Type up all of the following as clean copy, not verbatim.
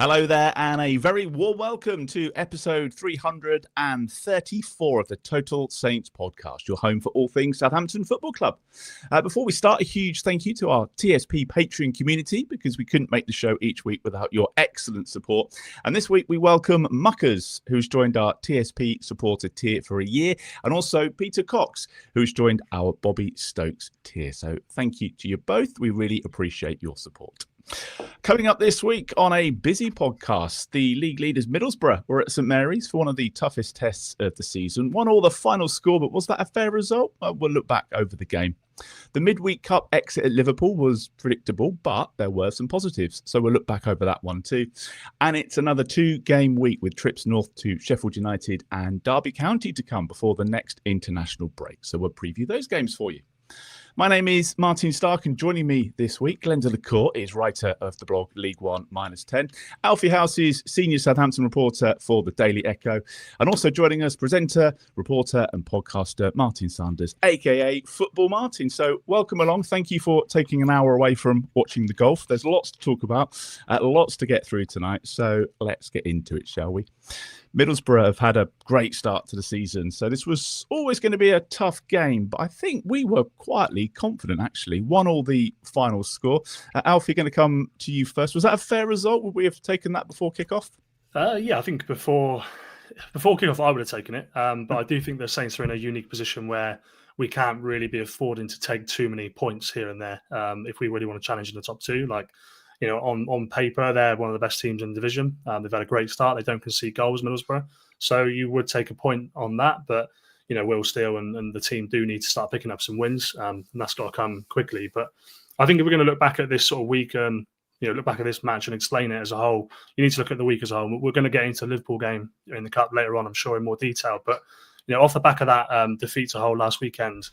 Hello there, and a very warm welcome to episode 334 of the Total Saints podcast, your home for all things Southampton Football Club. Before we start, a huge thank you to our TSP Patreon community, because we couldn't make the show each week without your excellent support. And this week we welcome Muckers, who's joined our TSP supporter tier for a year, and also Peter Cox, who's joined our Bobby Stokes tier. So thank you to you both. We really appreciate your support. Coming up this week on a busy podcast, the league leaders Middlesbrough were at St Mary's for one of the toughest tests of the season. Won all the final score, but was that a fair result? We'll look back over the game. The Midweek Cup exit at Liverpool was predictable, but there were some positives, so we'll look back over that one too. And it's another 2-game week with trips north to Sheffield United and Derby County to come before the next international break, so we'll preview those games for you. My name is Martin Stark, and joining me this week, Glenn Delacour is writer of the blog League One -10, Alfie House's senior Southampton reporter for the Daily Echo, and also joining us, presenter, reporter and podcaster Martin Sanders, aka Football Martin. So welcome along. Thank you for taking an hour away from watching the golf. There's lots to talk about, lots to get through tonight, so let's get into it, shall we? Middlesbrough have had a great start to the season, so this was always going to be a tough game, but I think we were quietly confident, actually. Won all the final score. Alfie, going to come to you first. Was that a fair result? Would we have taken that before kickoff? Yeah, I think before kickoff I would have taken it, but I do think the Saints are in a unique position where we can't really be affording to take too many points here and there if we really want to challenge in the top two. On paper, they're one of the best teams in the division. They've had a great start. They don't concede goals, Middlesbrough. So you would take a point on that. But, Will Steele and the team do need to start picking up some wins. And that's got to come quickly. But I think if we're going to look back at this sort of week, look back at this match and explain it as a whole, you need to look at the week as a whole. We're going to get into the Liverpool game in the Cup later on, I'm sure, in more detail. But, off the back of that defeat to Hull last weekend,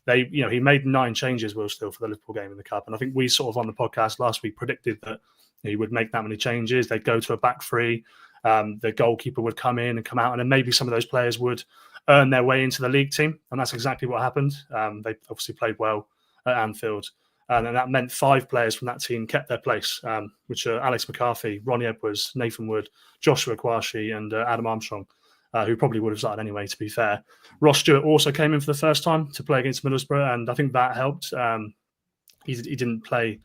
he made 9 changes, Will Steele, for the Liverpool game in the Cup. And I think we sort of on the podcast last week predicted that he would make that many changes. They'd go to a back three. The goalkeeper would come in and come out. And then maybe some of those players would earn their way into the league team. And that's exactly what happened. They obviously played well at Anfield. And that meant 5 players from that team kept their place, which are Alex McCarthy, Ronnie Edwards, Nathan Wood, Joshua Kwashi, and Adam Armstrong. Who probably would have started anyway, to be fair. Ross Stewart also came in for the first time to play against Middlesbrough, and I think that helped. He didn't play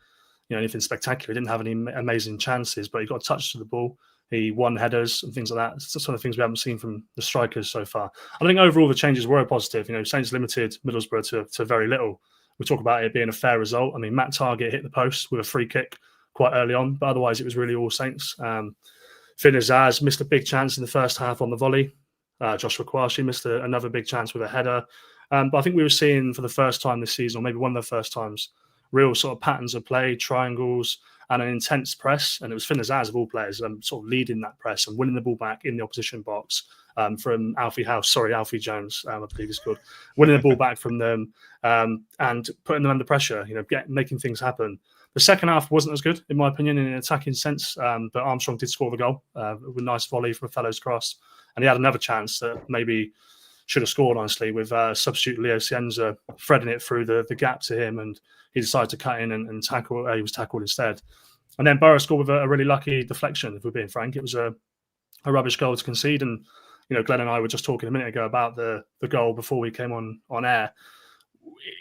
anything spectacular. He didn't have any amazing chances, but he got a touch to the ball. He won headers and things like that. It's the sort of things we haven't seen from the strikers so far. I think overall the changes were positive. Saints limited Middlesbrough to very little. We talk about it being a fair result. I mean, Matt Targett hit the post with a free kick quite early on, but otherwise it was really all Saints. Finn Azaz missed a big chance in the first half on the volley. Joshua Kwashi missed another big chance with a header. But I think we were seeing for the first time this season, or maybe one of the first times, real sort of patterns of play, triangles, and an intense press. And it was Finn Azaz of all players sort of leading that press and winning the ball back in the opposition box from Alfie Jones, I believe he's called, winning the ball back from them and putting them under pressure, making things happen. The second half wasn't as good, in my opinion, in an attacking sense, but Armstrong did score the goal with a nice volley from a fellow's cross. And he had another chance that maybe should have scored, honestly, with substitute Leo Cienza threading it through the gap to him, and he decided to cut in and tackle. He was tackled instead. And then Burrow scored with a really lucky deflection, if we're being frank. It was a rubbish goal to concede. And, Glenn and I were just talking a minute ago about the goal before we came on air.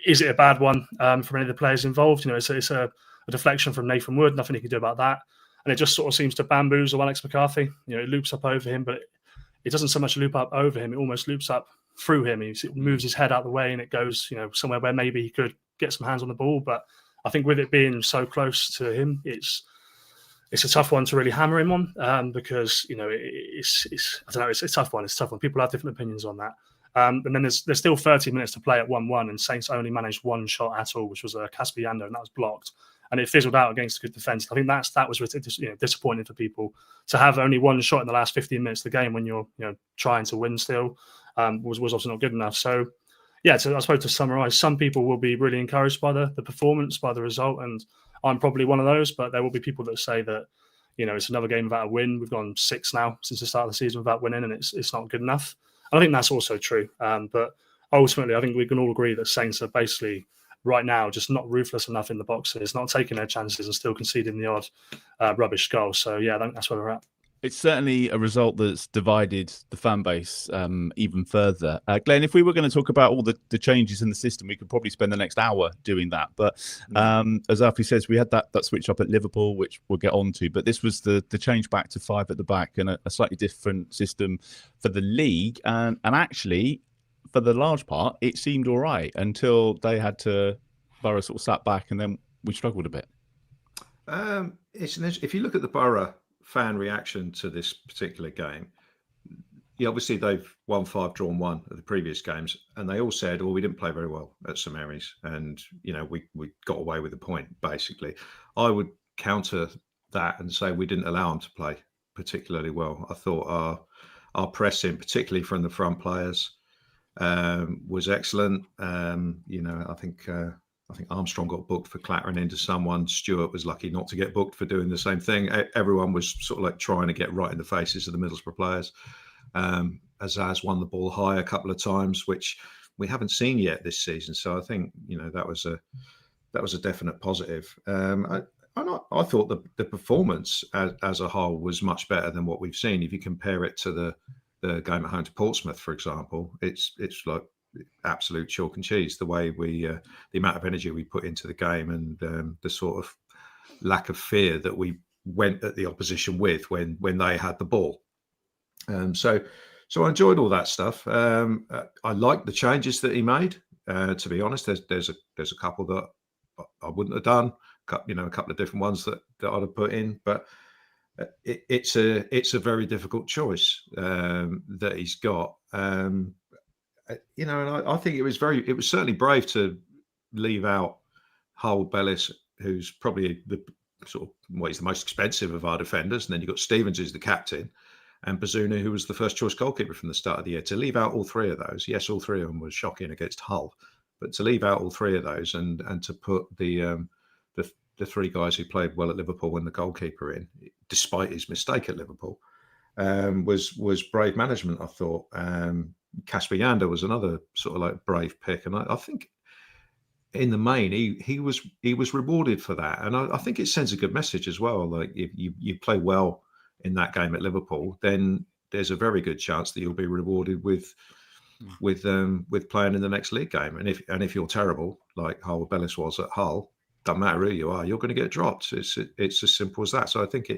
Is it a bad one from any of the players involved? It's a deflection from Nathan Wood, nothing he can do about that. And it just sort of seems to bamboozle Alex McCarthy. It loops up over him, but it doesn't so much loop up over him, it almost loops up through him. He moves his head out the way and it goes, somewhere where maybe he could get some hands on the ball. But I think with it being so close to him, it's a tough one to really hammer him on because, it's I don't know, it's a tough one. It's a tough one. People have different opinions on that. And then there's still 30 minutes to play at 1-1 and Saints only managed one shot at all, which was a Caspiano, and that was blocked. And it fizzled out against a good defence. I think that was disappointing for people to have only one shot in the last 15 minutes of the game when you're trying to win still was also not good enough. So yeah, I suppose to summarise, some people will be really encouraged by the performance, by the result, and I'm probably one of those. But there will be people that say that it's another game without a win. We've gone 6 now since the start of the season without winning, and it's not good enough. And I think that's also true. But ultimately, I think we can all agree that Saints are basically right now just not ruthless enough in the boxes, not taking their chances and still conceding the odd rubbish goal. So yeah, I think that's where we're at. It's certainly a result that's divided the fan base even further. Glenn, if we were going to talk about all the changes in the system, we could probably spend the next hour doing that. But as Alfie says, we had that switch up at Liverpool, which we'll get on to. But this was the change back to 5 at the back and a slightly different system for the league. And actually, for the large part, it seemed all right until they had to, Borough sort of sat back and then we struggled a bit. If you look at the Borough fan reaction to this particular game, obviously they've won 5, drawn 1 of the previous games, and they all said, "Oh, we didn't play very well at St Mary's, and we got away with the point." Basically, I would counter that and say we didn't allow them to play particularly well. I thought our pressing, particularly from the front players, was excellent. I think Armstrong got booked for clattering into someone. Stewart was lucky not to get booked for doing the same thing. Everyone was sort of like trying to get right in the faces of the Middlesbrough players. Azaz won the ball high a couple of times, which we haven't seen yet this season. So I think that was a definite positive. I thought the performance as a whole was much better than what we've seen. If you compare it to the game at home to Portsmouth, for example, it's like absolute chalk and cheese. The way the amount of energy we put into the game and the sort of lack of fear that we went at the opposition with when they had the ball. So I enjoyed all that stuff. I liked the changes that he made. To be honest, there's a couple that I wouldn't have done. A couple of different ones that I'd have put in, but it's a very difficult choice that he's got. And I think it was certainly brave to leave out Hull Bellis, who's probably he's the most expensive of our defenders, and then you've got Stevens, who's the captain, and Bazunu, who was the first choice goalkeeper from the start of the year. To leave out all 3 of those, yes, all 3 of them was shocking against Hull, but to leave out all 3 of those and to put the 3 guys who played well at Liverpool and the goalkeeper in, despite his mistake at Liverpool, was brave management, I thought. Kasper Yander was another sort of like brave pick, and I think in the main he was rewarded for that, and I think it sends a good message as well. Like if you play well in that game at Liverpool, then there's a very good chance that you'll be rewarded with playing in the next league game. And if you're terrible, like Hull Bellis was at Hull, doesn't matter who you are, you're going to get dropped. It's as simple as that. So I think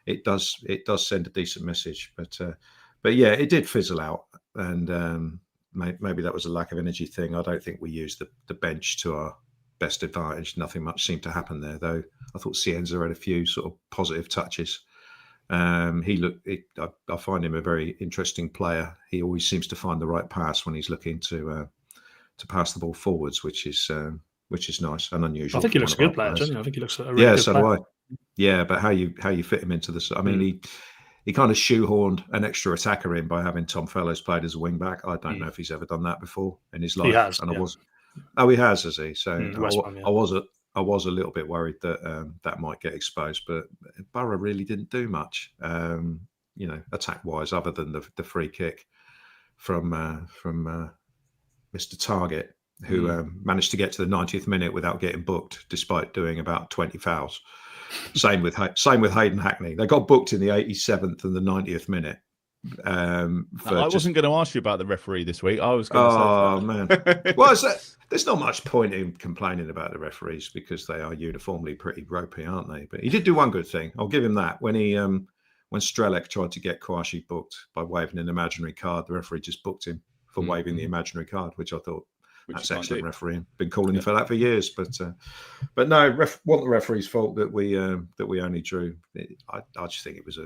it does send a decent message, but yeah, it did fizzle out. And maybe that was a lack of energy thing. I don't think we used the bench to our best advantage. Nothing much seemed to happen there, though. I thought Cienza had a few sort of positive touches. I find him a very interesting player. He always seems to find the right pass when he's looking to pass the ball forwards, which is nice and unusual. I think he looks a good player, doesn't he? I think he looks a really good player. Do I. Yeah, but how you fit him into the... I mean, he kind of shoehorned an extra attacker in by having Tom Fellows played as a wing back. I don't know if he's ever done that before in his life. He has. And yeah. He has, has he? So I was a little bit worried that that might get exposed, but Borough really didn't do much, attack wise, other than the free kick from Mr. Target, who managed to get to the 90th minute without getting booked, despite doing about 20 fouls. Same with Hayden Hackney. They got booked in the 87th and the 90th minute. I wasn't going to ask you about the referee this week. I was going to say... Oh, man. Well, there's not much point in complaining about the referees because they are uniformly pretty ropey, aren't they? But he did do one good thing. I'll give him that. When Strelec tried to get Kouachi booked by waving an imaginary card, the referee just booked him for waving the imaginary card, which I thought... That's excellent refereeing. Been calling him for that for years, but no, wasn't the referee's fault that we only drew. I just think it was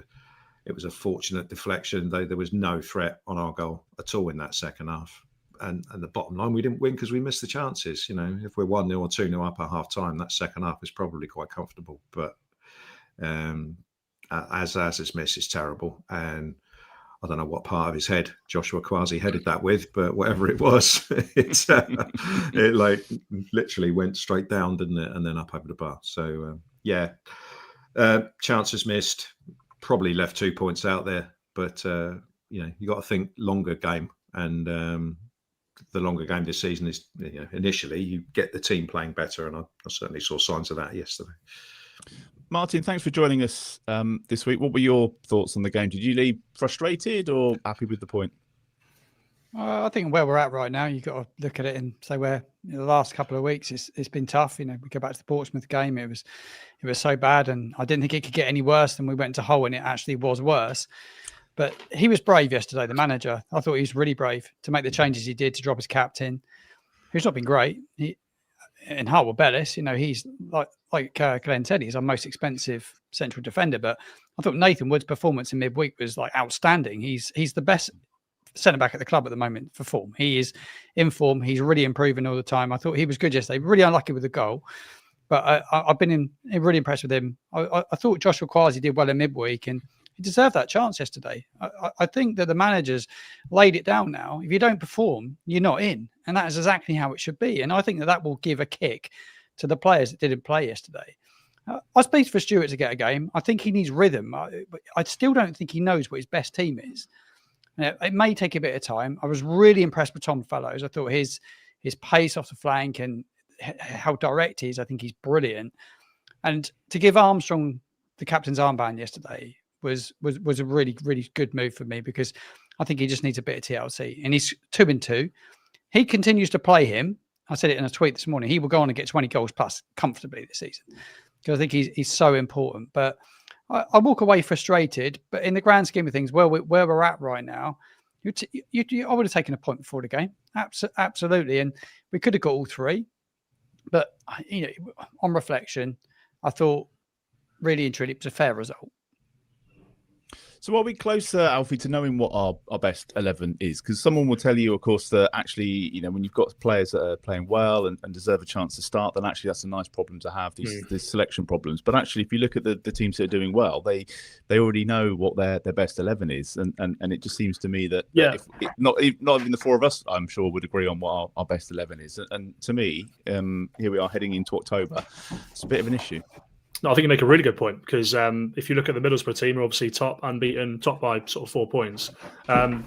a fortunate deflection. There was no threat on our goal at all in that second half. And the bottom line, we didn't win because we missed the chances. If we're 1-0 or 2-0 up at half time, that second half is probably quite comfortable. But as his miss is terrible, and I don't know what part of his head Joshua Kwasi headed that with, but whatever it was, it like literally went straight down, didn't it? And then up over the bar. So, chances missed, probably left 2 points out there, but, you got to think longer game. And the longer game this season is, initially you get the team playing better, and I certainly saw signs of that yesterday. Martin, thanks for joining us this week. What were your thoughts on the game? Did you leave frustrated or happy with the point? I think where we're at right now, you've got to look at it and say where the last couple of weeks it's been tough. We go back to the Portsmouth game; it was so bad, and I didn't think it could get any worse than we went to Hull, and it actually was worse. But he was brave yesterday, the manager. I thought he was really brave to make the changes he did, to drop his captain, who's not been great. In Hull or Bellis, he's like Glenn said, he's our most expensive central defender. But I thought Nathan Wood's performance in midweek was outstanding. He's the best centre back at the club at the moment for form. He is in form. He's really improving all the time. I thought he was good yesterday. Really unlucky with the goal, but I've been really impressed with him. I thought Joshua Kwasi did well in midweek, and he deserved that chance yesterday. I think that the manager's laid it down now. If you don't perform, you're not in, and that is exactly how it should be. And I think that will give a kick to the players that didn't play yesterday. I was pleased for Stuart to get a game. I think he needs rhythm. I still don't think he knows what his best team is. It may take a bit of time. I was really impressed with Tom Fellows. I thought his pace off the flank and how direct he is, I think he's brilliant. And to give Armstrong the captain's armband yesterday was a really, really good move for me, because I think he just needs a bit of TLC. And he's 2-2. He continues to play him. I said it in a tweet this morning. He will go on and get 20 goals plus comfortably this season, because I think he's so important. But I walk away frustrated, but in the grand scheme of things, where we're at right now, I would have taken a point before the game. Absolutely. And we could have got all three. But, on reflection, I thought really and truly it was a fair result. So are we closer, Alfie, to knowing what our best 11 is? Because someone will tell you, of course, that actually, when you've got players that are playing well and deserve a chance to start, then actually that's a nice problem to have, these selection problems. But actually, if you look at the teams that are doing well, they already know what their best 11 is. And it just seems to me that not even the four of us, I'm sure, would agree on what our best 11 is. And to me, here we are heading into October, it's a bit of an issue. No, I think you make a really good point, because if you look at the Middlesbrough team, we're obviously top, unbeaten, top by sort of 4 points. I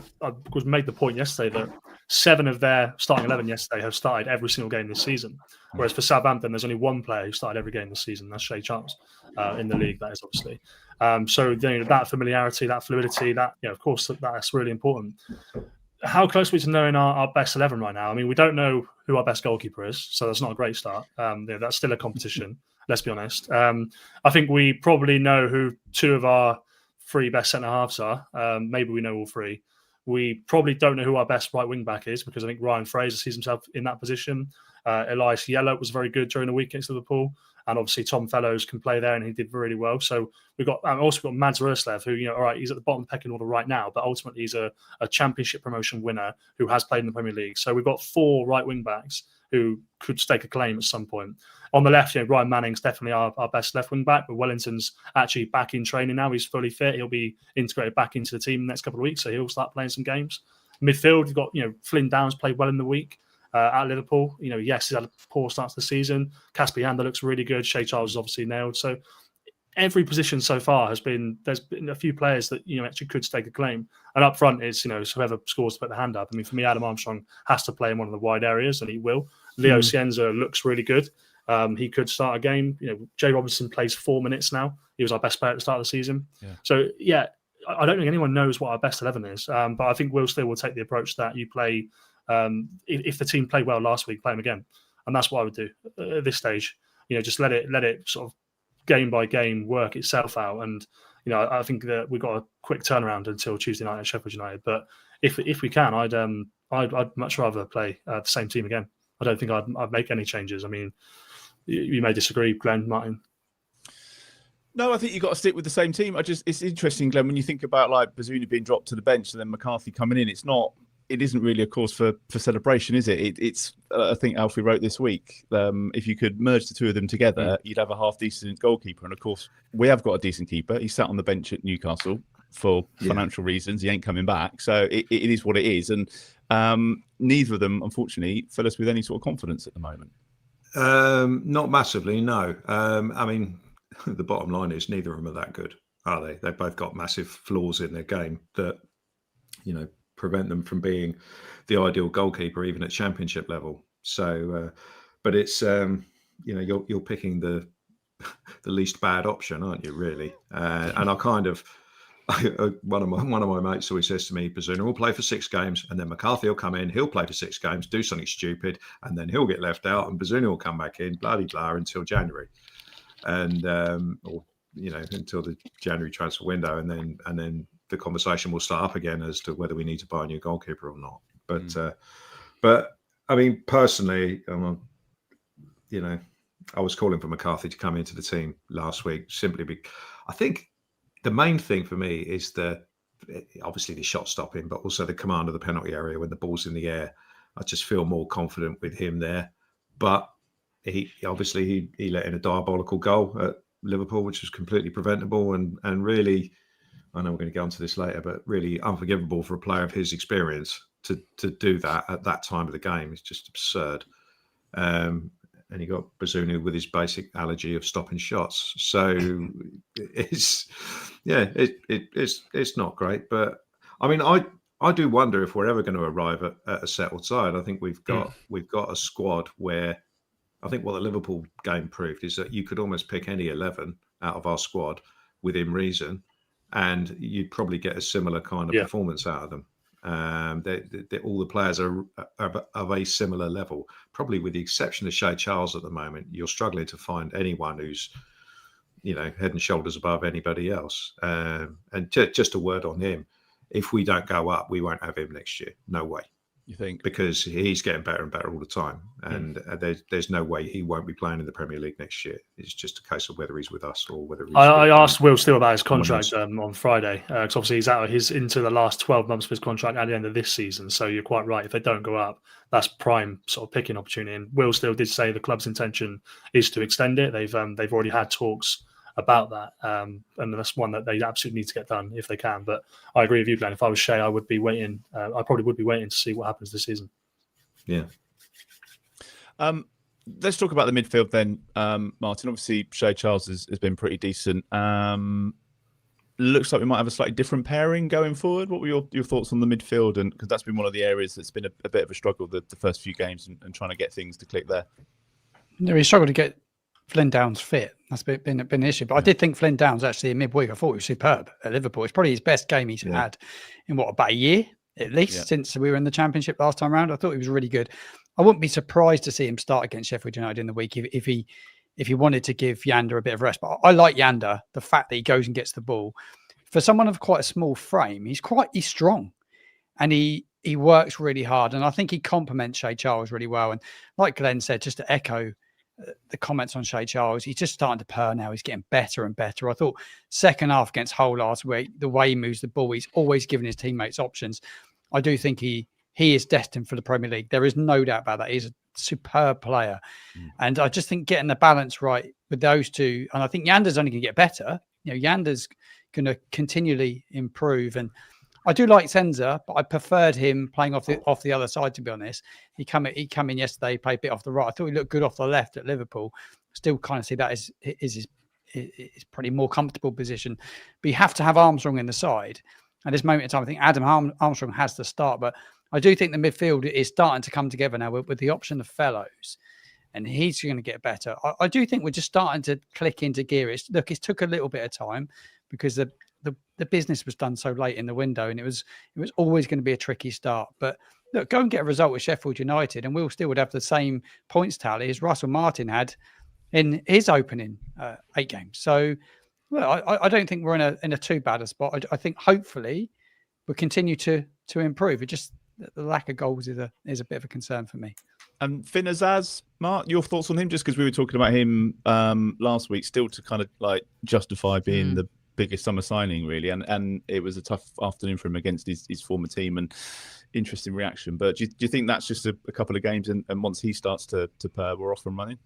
was made the point yesterday that 7 of their starting 11 yesterday have started every single game this season. Whereas for Southampton, there's only one player who started every game this season. That's Shea Charles in the league, that is obviously. So that familiarity, that fluidity, that of course, that's really important. How close are we to knowing our best 11 right now? I mean, we don't know who our best goalkeeper is, so that's not a great start. That's still a competition. Let's be honest. I think we probably know who 2 of our 3 best centre halves are. Maybe we know all 3. We probably don't know who our best right wing back is, because I think Ryan Fraser sees himself in that position. Elias Yellow was very good during the week against Liverpool, and obviously Tom Fellows can play there, and he did really well. So we've got also got Mads Roerslev, who all right, he's at the bottom of the pecking order right now, but ultimately he's a Championship promotion winner who has played in the Premier League. So we've got 4 right wing backs who could stake a claim at some point. On the left, Ryan Manning's definitely our best left wing back, but Wellington's actually back in training now. He's fully fit. He'll be integrated back into the team in the next couple of weeks, so he'll start playing some games. Midfield, you've got Flynn Downs played well in the week at Liverpool. Yes, he's had a poor start to the season. Casper Yander looks really good. Shea Charles is obviously nailed. So every position so far there's been a few players that actually could stake a claim. And up front is whoever scores to put the hand up. I mean, for me, Adam Armstrong has to play in one of the wide areas, and he will. Leo Cienza looks really good. He could start a game. Jay Robinson plays 4 minutes now. He was our best player at the start of the season. Yeah. So I don't think anyone knows what our best 11 is. But I think Will still will take the approach that you play. If the team played well last week, play them again, and that's what I would do at this stage. Just let it sort of game by game work itself out. And I think that we've got a quick turnaround until Tuesday night at Sheffield United. But if we can, I'd much rather play the same team again. I don't think I'd make any changes. I mean, you may disagree, Glenn, Martin. No, I think you've got to stick with the same team. It's interesting, Glenn, when you think about like Bazunu being dropped to the bench and then McCarthy coming in. It isn't really a cause for celebration, is it? It's I think Alfie wrote this week. If you could merge the 2 of them together, you'd have a half decent goalkeeper. And of course, we have got a decent keeper. He sat on the bench at Newcastle for financial reasons. He ain't coming back, so it is what it is. And neither of them, unfortunately, fill us with any sort of confidence at the moment. Not massively, no. I mean, the bottom line is neither of them are that good, are they? They've both got massive flaws in their game that, prevent them from being the ideal goalkeeper, even at championship level. So, but it's you're picking the least bad option, aren't you? Really, and I kind of. One of my mates always says to me, Bazuna will play for 6 games, and then McCarthy will come in, he'll play for 6 games, do something stupid, and then he'll get left out, and Bazuna will come back in, blah blah, until January, and until the January transfer window, and then the conversation will start up again as to whether we need to buy a new goalkeeper or not. But I mean, personally, I was calling for McCarthy to come into the team last week simply because I think. The main thing for me is obviously the shot stopping, but also the command of the penalty area when the ball's in the air. I just feel more confident with him there. But he let in a diabolical goal at Liverpool, which was completely preventable and really, I know we're going to get onto this later, but really unforgivable for a player of his experience to do that at that time of the game. It's just absurd. And you got Bazunu with his basic allergy of stopping shots. So it's not great. But I mean, I do wonder if we're ever going to arrive at a settled side. I think we've got a squad where I think what the Liverpool game proved is that you could almost pick any 11 out of our squad within reason, and you'd probably get a similar kind of performance out of them. All the players are of a similar level, probably with the exception of Shea Charles at the moment. You're struggling to find anyone who's, head and shoulders above anybody else. And just a word on him: if we don't go up, we won't have him next year. No way. You think? Because he's getting better and better all the time, and there's no way he won't be playing in the Premier League next year. It's just a case of whether he's with us or whether he's. I asked Will Steele about his contract on Friday, because obviously he's into the last 12 months of his contract at the end of this season. So you're quite right. If they don't go up, that's prime sort of picking opportunity. And Will Steele did say the club's intention is to extend it. They've already had talks about that, and that's one that they absolutely need to get done if they can. But I agree with you, Glenn. If I was Shea, I would be waiting. I probably would be waiting to see what happens this season. Yeah. Let's talk about the midfield then, Martin. Obviously, Shea Charles has been pretty decent. Looks like we might have a slightly different pairing going forward. What were your thoughts on the midfield? And because that's been one of the areas that's been a bit of a struggle the first few games and trying to get things to click there. No, he struggled to get Flynn Downs fit. That's been an issue. But I did think Flynn Downs actually in midweek, I thought he was superb at Liverpool. It's probably his best game he's had in about a year at least since we were in the Championship last time around. I thought he was really good. I wouldn't be surprised to see him start against Sheffield United in the week if he wanted to give Yander a bit of rest. But I like Yander, the fact that he goes and gets the ball. For someone of quite a small frame, he's strong, and he works really hard. And I think he complements Shea Charles really well. And like Glenn said, just to echo the comments on Shea Charles, he's just starting to purr now. He's getting better and better. I thought second half against Hull last week, the way he moves the ball, he's always giving his teammates options. I do think he is destined for the Premier League. There is no doubt about that. He's a superb player. And I just think getting the balance right with those two, and I think Yander's only going to get better. Yander's going to continually improve. And I do like Senza, but I preferred him playing off the other side, to be honest. He come in yesterday, played a bit off the right. I thought he looked good off the left at Liverpool. Still kind of see that is his pretty more comfortable position. But you have to have Armstrong in the side. At this moment in time, I think Adam Armstrong has to start. But I do think the midfield is starting to come together now with the option of Fellows. And he's going to get better. I do think we're just starting to click into gear. It took a little bit of time because the business was done so late in the window, and it was always going to be a tricky start. But look, go and get a result with Sheffield United, and we'll still would have the same points tally as Russell Martin had in his opening 8 games. So, well, I don't think we're in a too bad a spot. I think hopefully we'll continue to improve. It just the lack of goals is a bit of a concern for me. And Finn Azaz, Mark, your thoughts on him? Just because we were talking about him last week, still to kind of like justify being the biggest summer signing, really, and it was a tough afternoon for him against his former team, and interesting reaction. But do you think that's just a couple of games, and once he starts to purr, we're off and running?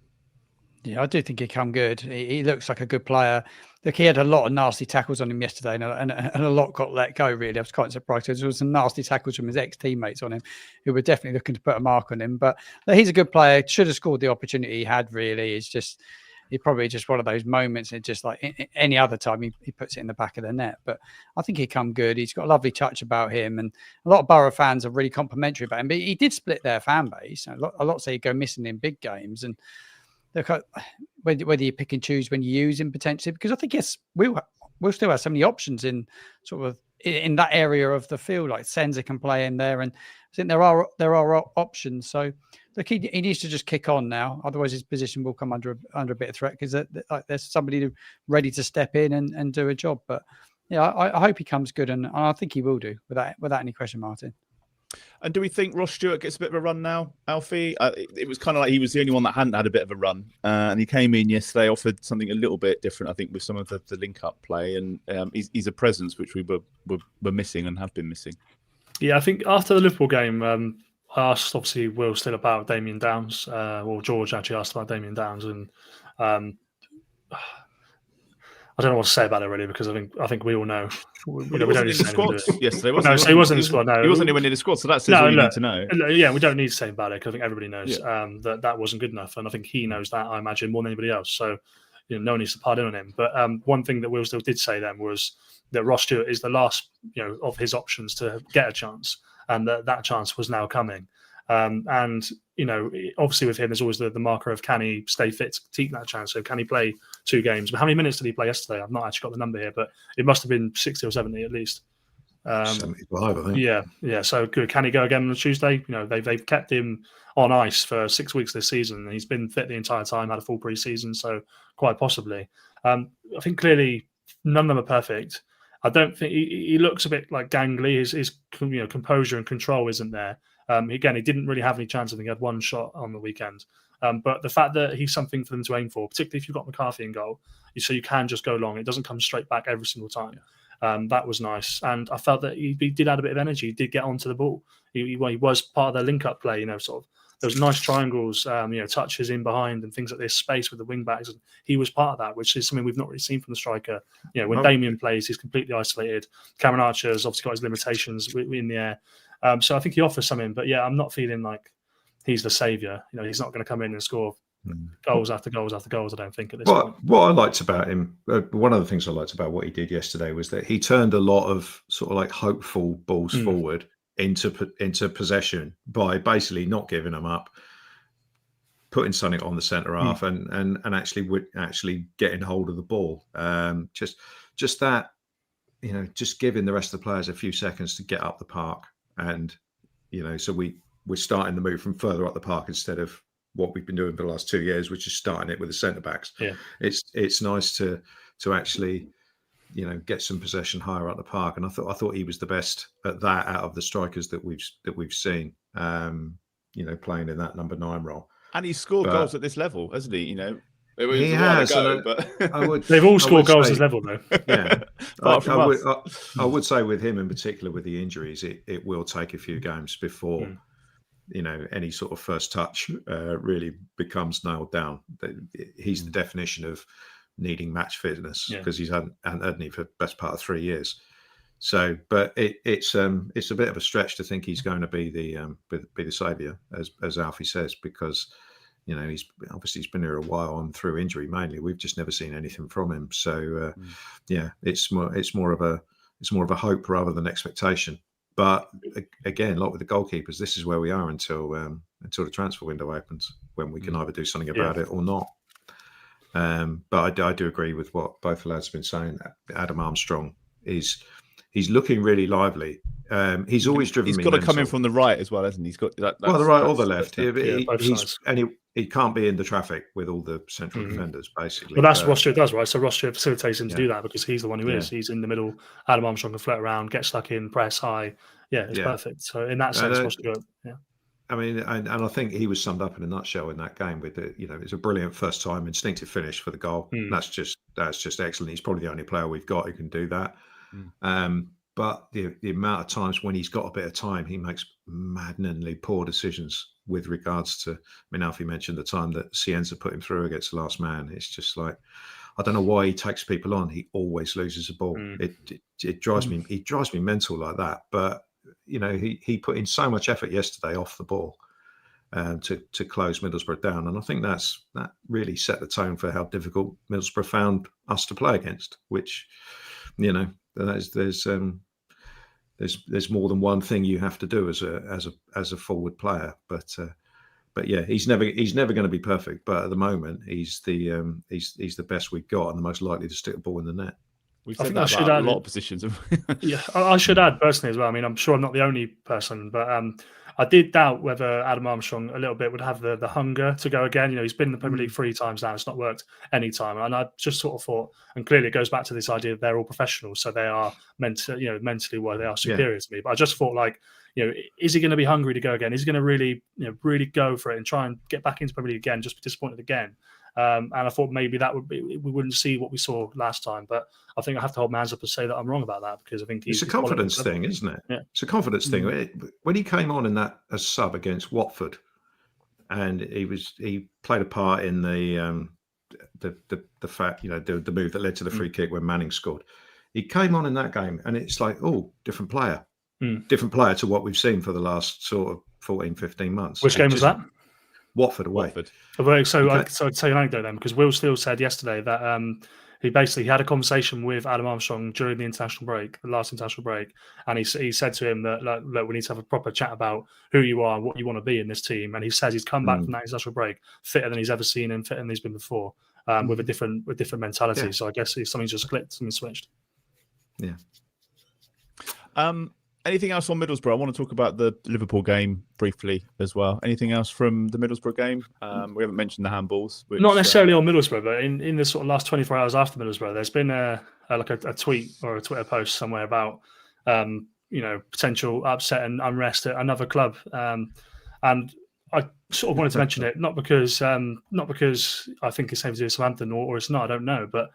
Yeah, I do think he'll come good. He looks like a good player. Look, he had a lot of nasty tackles on him yesterday, and a lot got let go, really. I was quite surprised. There was some nasty tackles from his ex-teammates on him who were definitely looking to put a mark on him. But he's a good player. Should have scored the opportunity he had, really. It's just it's probably just one of those moments. And just like any other time, he puts it in the back of the net. But I think he'll come good. He's got a lovely touch about him, and a lot of Borough fans are really complimentary about him. But he did split their fan base. A lot say he go missing in big games, and whether you pick and choose when you use him potentially, because I think yes, we'll still have so many options in sort of in that area of the field. Like Senza can play in there, and I think there are options. So look, he needs to just kick on now, otherwise his position will come under a bit of threat, because there's somebody ready to step in and do a job. But yeah, I hope he comes good, and I think he will do without any question, Martin. And do we think Ross Stewart gets a bit of a run now, Alfie? It was kind of like he was the only one that hadn't had a bit of a run. And he came in yesterday, offered something a little bit different, I think, with some of the link-up play. And he's a presence which we were missing and have been missing. Yeah, I think after the Liverpool game, I asked, obviously, Will still about Damien Downs. Or George actually asked about Damien Downs. And I don't know what to say about it really, because I think we all know. We don't need to say squad yesterday. No, so he wasn't in the squad. No, he wasn't anywhere near the squad. So that says all you need to know. Yeah, we don't need to say about it, because I think everybody knows that wasn't good enough, and I think he knows that, I imagine, more than anybody else. So no one needs to pile in on him. But one thing that Will still did say then was that Ross Stewart is the last of his options to get a chance, and that chance was now coming. And obviously with him, there's always the marker of, can he stay fit to keep that chance? So can he play 2 games? But how many minutes did he play yesterday? I've not actually got the number here, but it must have been 60 or 70 at least. 75, I think. Yeah. So good. Can he go again on Tuesday? They've kept him on ice for 6 weeks this season, and he's been fit the entire time, had a full pre-season, so quite possibly. I think clearly none of them are perfect. I don't think he looks a bit like gangly. His composure and control isn't there. Again, he didn't really have any chance. I think he had 1 shot on the weekend. But the fact that he's something for them to aim for, particularly if you've got McCarthy in goal, so you can just go long. It doesn't come straight back every single time. That was nice. And I felt that he did add a bit of energy. He did get onto the ball. He was part of their link-up play, sort of those nice triangles, touches in behind and things like this, space with the wing-backs. He was part of that, which is something we've not really seen from the striker. When Damien plays, he's completely isolated. Cameron Archer's obviously got his limitations in the air. So I think he offers something, but I'm not feeling like he's the saviour. He's not going to come in and score goals after goals after goals, I don't think, at this point. What I liked about him, one of the things I liked about what he did yesterday was that he turned a lot of sort of like hopeful balls forward into possession by basically not giving them up, putting something on the centre half and actually getting hold of the ball. Just that, just giving the rest of the players a few seconds to get up the park. And, so we're starting the move from further up the park instead of what we've been doing for the last 2 years, which is starting it with the centre backs. Yeah. It's nice to actually, get some possession higher up the park. And I thought he was the best at that out of the strikers that we've seen, playing in that number 9 role. And he's scored goals at this level, hasn't he? He has. They've all scored goals at this level, though. Yeah. I would say with him in particular, with the injuries, it will take a few games before, any sort of first touch really becomes nailed down. He's the definition of needing match fitness, because he's hadn't had any for the best part of 3 years. So, but it's a bit of a stretch to think he's going to be the saviour, as Alfie says, because he's been here a while and through injury mainly. We've just never seen anything from him. So it's more of a hope rather than expectation. But again, like with the goalkeepers, this is where we are until the transfer window opens, when we can either do something about it or not. But I do agree with what both the lads have been saying. Adam Armstrong he's looking really lively. He's always driven. He's me got to mental. come in from the right as well, hasn't he? He's got the right or the left. He can't be in the traffic with all the central defenders, basically. Well, that's what Ross Stewart does, right? So Ross Stewart facilitates him to do that, because he's the one who is. He's in the middle. Adam Armstrong can float around, get stuck in, press high. Yeah, it's perfect. So in that sense, Ross Stewart, I mean, and I think he was summed up in a nutshell in that game with it's a brilliant first time instinctive finish for the goal. That's just excellent. He's probably the only player we've got who can do that. But the amount of times when he's got a bit of time, he makes maddeningly poor decisions with regards to. I mean, Alfie mentioned the time that Cienza put him through against the last man. It's just like, I don't know why he takes people on. He always loses a ball. It drives me. He drives me mental like that. But he put in so much effort yesterday off the ball. to close Middlesbrough down. And I think that really set the tone for how difficult Middlesbrough found us to play against, which, there's more than one thing you have to do as a forward player. But yeah, he's never going to be perfect. But at the moment, he's the best we've got and the most likely to stick a ball in the net. We've said that about a lot of positions. Yeah, I should add personally as well. I mean, I'm sure I'm not the only person, but I did doubt whether Adam Armstrong a little bit would have the hunger to go again. He's been in the Premier League 3 times now. It's not worked any time. And I just sort of thought, and clearly it goes back to this idea that they're all professionals. So they are mentally why they are superior to me. But I just thought is he going to be hungry to go again? Is he going to really, really go for it and try and get back into Premier League again, just be disappointed again? And I thought maybe we wouldn't see what we saw last time. But I think I have to hold my hands up and say that I'm wrong about that, because I think it's a confidence thing, isn't it? Yeah. It's a confidence thing. When he came on in that as sub against Watford, and he played a part in the fact, the move that led to the free kick when Manning scored. He came on in that game, and it's like, different player to what we've seen for the last sort of 14, 15 months. Which game was that? Watford away. So I'd tell you an anecdote then, because Will Steele said yesterday that he basically had a conversation with Adam Armstrong during the last international break, and he said to him that look, we need to have a proper chat about who you are and what you want to be in this team. And he says he's come back from that international break fitter than he's ever seen and fitter than he's been before, with a different mentality. Yeah. So I guess something's just clicked, something switched. Yeah. Anything else on Middlesbrough? I want to talk about the Liverpool game briefly as well. Anything else from the Middlesbrough game? We haven't mentioned the handballs. Not necessarily on Middlesbrough, but in the sort of last 24 hours after Middlesbrough, there's been a tweet or a Twitter post somewhere about potential upset and unrest at another club, and I sort of wanted to mention it not because I think it's something to do with Southampton or it's not. I don't know, but.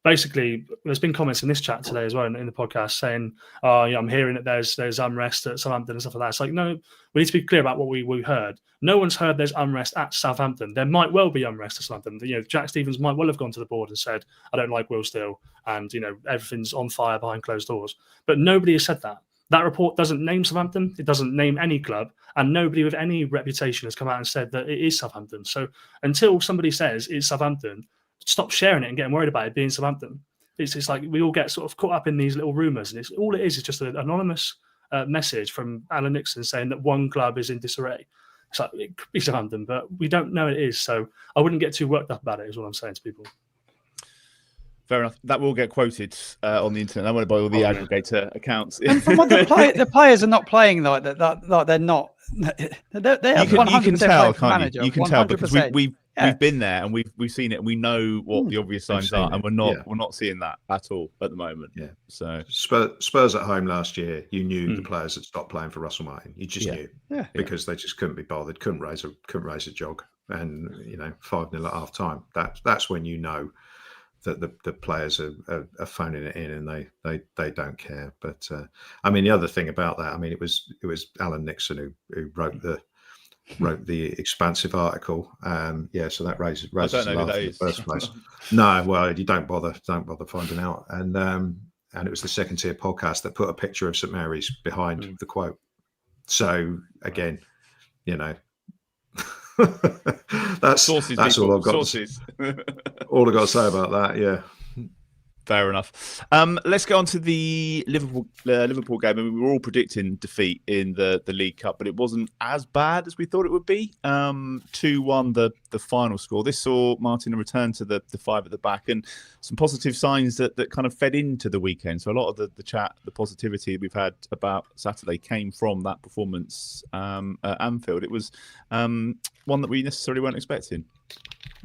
Basically, there's been comments in this chat today as well in the podcast saying, I'm hearing that there's unrest at Southampton and stuff like that. It's like, no, we need to be clear about what we heard. No one's heard there's unrest at Southampton. There might well be unrest at Southampton. Jack Stevens might well have gone to the board and said, I don't like Will Steele, and everything's on fire behind closed doors. But nobody has said that. That report doesn't name Southampton. It doesn't name any club, and nobody with any reputation has come out and said that it is Southampton. So until somebody says it's Southampton, stop sharing it and getting worried about it being Southampton. It's like we all get sort of caught up in these little rumours, and all it is just an anonymous message from Alan Nixon saying that one club is in disarray. It's like, it could be Southampton, but we don't know it is. So I wouldn't get too worked up about it, is what I'm saying to people. Fair enough. That will get quoted on the internet. I want to buy all the aggregator accounts. And from what the players are not playing like that. Like they're not. They're you can tell, can't you? You can tell because we've been there and we've seen it and we know what the obvious signs are, and we're not seeing that at all at the moment. Yeah. So Spurs at home last year, you knew the players had stopped playing for Russell Martin. You just knew because they just couldn't be bothered, couldn't raise a jog, and 5-0 at half time. That's when you know that the players are phoning it in and they don't care. But the other thing about that, it was Alan Nixon who wrote the expansive article. So that raises I don't the know who laugh that in the is. first place. No, well, you don't bother finding out. And it was the Second Tier podcast that put a picture of St Mary's behind the quote. So again, that's all I've got. Sources. All I've got to say about that. Yeah. Fair enough. Let's go on to the Liverpool game. We were all predicting defeat in the League Cup, but it wasn't as bad as we thought it would be. 2-1 the final score. This saw Martin return to the 5 at the back, and some positive signs that kind of fed into the weekend. So a lot of the chat, the positivity we've had about Saturday came from that performance at Anfield. It was one that we necessarily weren't expecting.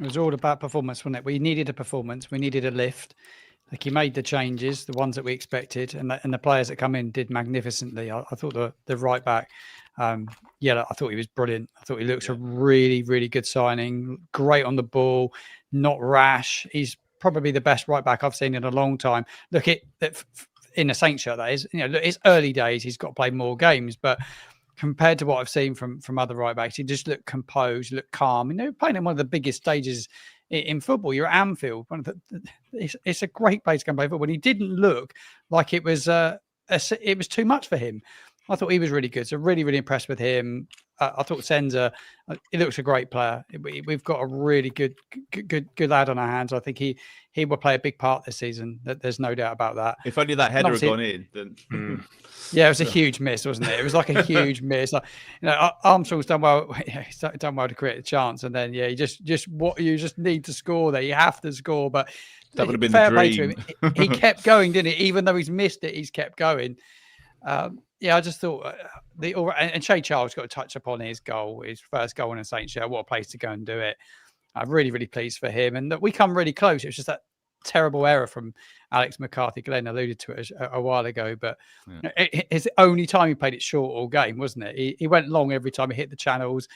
It was all about performance, wasn't it? We needed a performance. We needed a lift. Like he made the changes, the ones that we expected, and the players that come in did magnificently. I thought the right back, I thought he was brilliant. I thought he looks a really, really good signing. Great on the ball, not rash. He's probably the best right back I've seen in a long time. Look, in a Saints shirt, that is. Look, it's early days. He's got to play more games, but compared to what I've seen from other right backs, he just looked composed, looked calm. Playing in one of the biggest stages in football. You're at Anfield. It's a great place to come play football. He didn't look like it was too much for him. I thought he was really good. So really, really impressed with him. I thought Senza, he looks a great player. We've got a really good lad on our hands. I think he will play a big part this season. There's no doubt about that. If only that header had gone in, then. Yeah, it was a huge miss, wasn't it? It was like a huge miss. Like, Armstrong's done well. He's done well to create a chance, and then you just need to score there. You have to score, but that would have been fair the play dream. to him. He kept going, didn't he? Even though he's missed it, he's kept going. I just thought and Shea Charles got to touch upon his goal, his first goal in a Saints shirt. What a place to go and do it! I'm really, really pleased for him, and that we come really close. It was just that terrible error from Alex McCarthy. Glenn alluded to it a while ago, but it's the only time he played it short all game, wasn't it? He went long every time he hit the channels.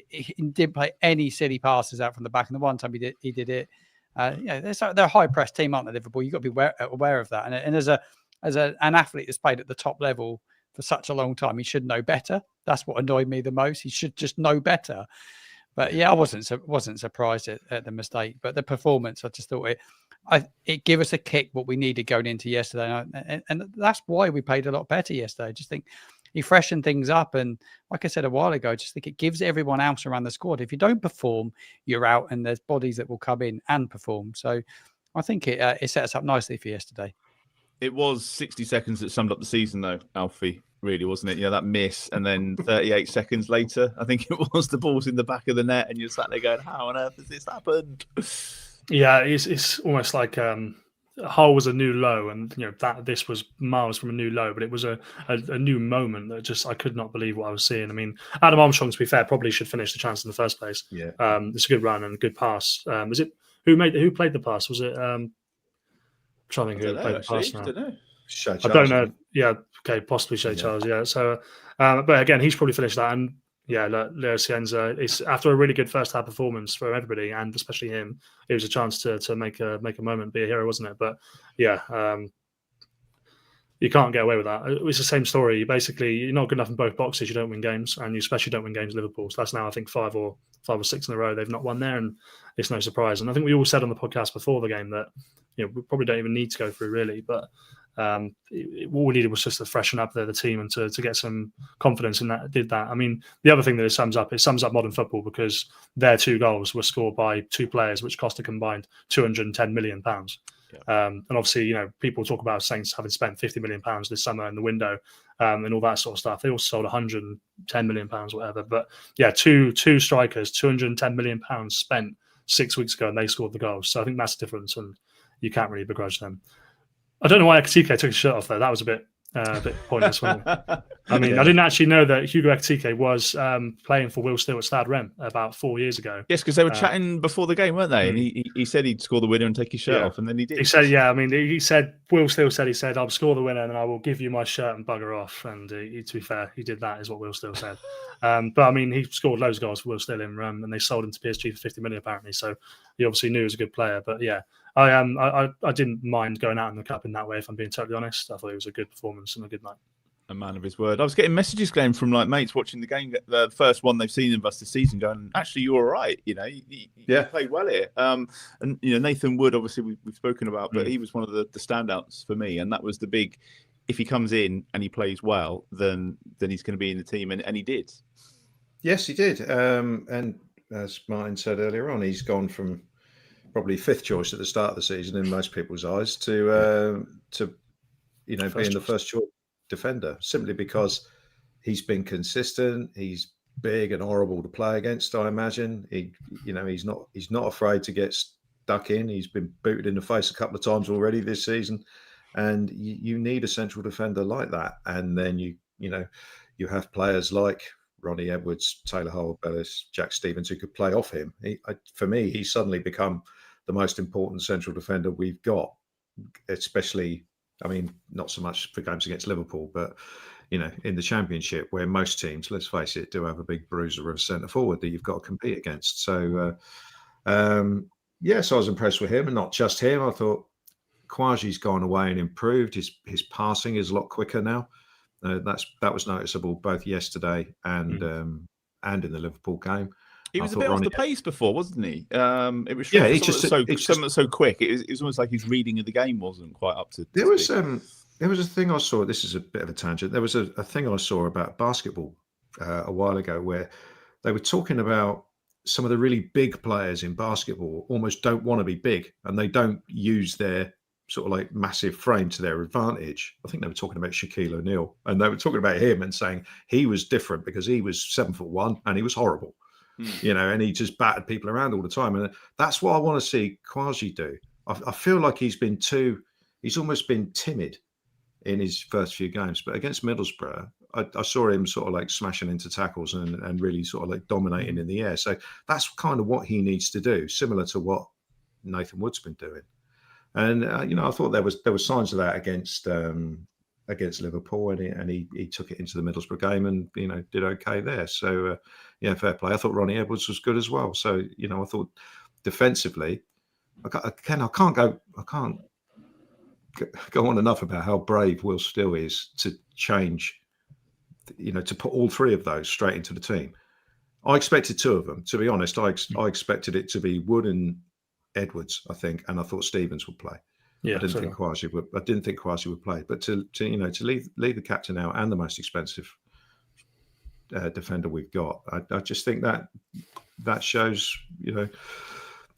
He didn't play any silly passes out from the back, and the one time he did it. They're a high press team, aren't they, Liverpool? You've got to be aware of that, and as an athlete that's played at the top level for such a long time, he should know better. That's what annoyed me the most. He should just know better. But I wasn't surprised at the mistake. But the performance, I just thought it gave us a kick what we needed going into yesterday, and that's why we played a lot better yesterday. I just think he freshened things up, and like I said a while ago, I just think it gives everyone else around the squad. If you don't perform, you're out, and there's bodies that will come in and perform. So I think it set us up nicely for yesterday. It was 60 seconds that summed up the season, though, Alfie, really, wasn't it? That miss, and then 38 seconds later, I think it was, the ball's in the back of the net, and you're sat there going, how on earth has this happened? Yeah, it's almost like Hull was a new low, and that this was miles from a new low, but it was a new moment that just I could not believe what I was seeing. I mean, Adam Armstrong, to be fair, probably should finish the chance in the first place. Yeah, it's a good run and a good pass. Was it who played the pass? Was it? Trying to think who played the pass now. I don't know. Yeah, okay, possibly Shea Charles. Yeah, so but again, he's probably finished that, and Leo Cienza. It's after a really good first half performance for everybody, and especially him. It was a chance to make a moment, be a hero, wasn't it? But you can't get away with that. It's the same story. Basically, you're not good enough in both boxes. You don't win games, and you especially don't win games. Liverpool. So that's now I think 5 or 6 in a row they've not won there, and it's no surprise. And I think we all said on the podcast before the game that we probably don't even need to go through really, but all we needed was just to freshen up the team and to get some confidence in that. Did that. I mean, the other thing that it sums up modern football, because their 2 goals were scored by 2 players, which cost a combined £210 million. And obviously, people talk about Saints having spent £50 million this summer in the window and all that sort of stuff. They also sold £110 million, whatever. But two strikers, £210 million spent 6 weeks ago, and they scored the goals. So I think that's the difference, and you can't really begrudge them. I don't know why Ekitike took his shirt off there. That was a bit pointless. Wasn't it? I mean, I didn't actually know that Hugo Ekitike was playing for Will Steele at Stade Rennes about 4 years ago. Yes, because they were chatting before the game, weren't they? And he said he'd score the winner and take his shirt off, and then he did. He said, he said, Will Steele said, I'll score the winner and I will give you my shirt and bugger off. And to be fair, he did that, is what Will Steele said. But I mean, he scored loads of goals for Will Steele in Rennes, and they sold him to PSG for $50 million apparently. So he obviously knew he was a good player. But I didn't mind going out in the cup in that way, if I'm being totally honest. I thought it was a good performance and a good night. A man of his word. I was getting messages, Glenn, from mates watching the game, the first one they've seen of us this season, going, actually, you're all right. You played well here. And Nathan Wood, obviously, we've spoken about, but he was one of the standouts for me. And that was the big, if he comes in and he plays well, then he's going to be in the team. And he did. Yes, he did. And as Martin said earlier on, he's gone from probably 5th choice at the start of the season in most people's eyes to being the first choice defender, simply because he's been consistent. He's big and horrible to play against, I imagine. He's not afraid to get stuck in. He's been booted in the face a couple of times already this season, and you need a central defender like that. And then you have players like Ronnie Edwards, Taylor Howard-Bellis, Jack Stevens, who could play off him. For me, he's suddenly become the most important central defender we've got, especially, I mean, not so much for games against Liverpool, but, in the Championship, where most teams, let's face it, do have a big bruiser of a centre-forward that you've got to compete against. So, so I was impressed with him, and not just him. I thought Kouaji's gone away and improved. His passing is a lot quicker now. That was noticeable both yesterday and in the Liverpool game. He was a bit off the pace before, wasn't he? It was so quick. It was almost like his reading of the game wasn't quite up to speed. There was a thing I saw. This is a bit of a tangent. There was a thing I saw about basketball a while ago where they were talking about some of the really big players in basketball almost don't want to be big, and they don't use their sort of like massive frame to their advantage. I think they were talking about Shaquille O'Neal, and they were talking about him and saying he was different because he was 7'1" and he was horrible, and he just battered people around all the time. And that's what I want to see Kwasi do. I feel like he's almost been timid in his first few games, but against Middlesbrough, I saw him sort of like smashing into tackles and really sort of like dominating in the air. So that's kind of what he needs to do, similar to what Nathan Wood's been doing. And I thought there were signs of that against Liverpool, and he took it into the Middlesbrough game and did okay there. So fair play. I thought Ronnie Edwards was good as well. So I thought defensively, I can't go on enough about how brave Will Still is to change, to put all three of those straight into the team. I expected two of them, to be honest. I expected it to be Wood and Edwards, I think, and I thought Stevens would play. Yeah, I didn't think Kwasi would play, but to leave the captain out and the most expensive defender we've got, I just think that shows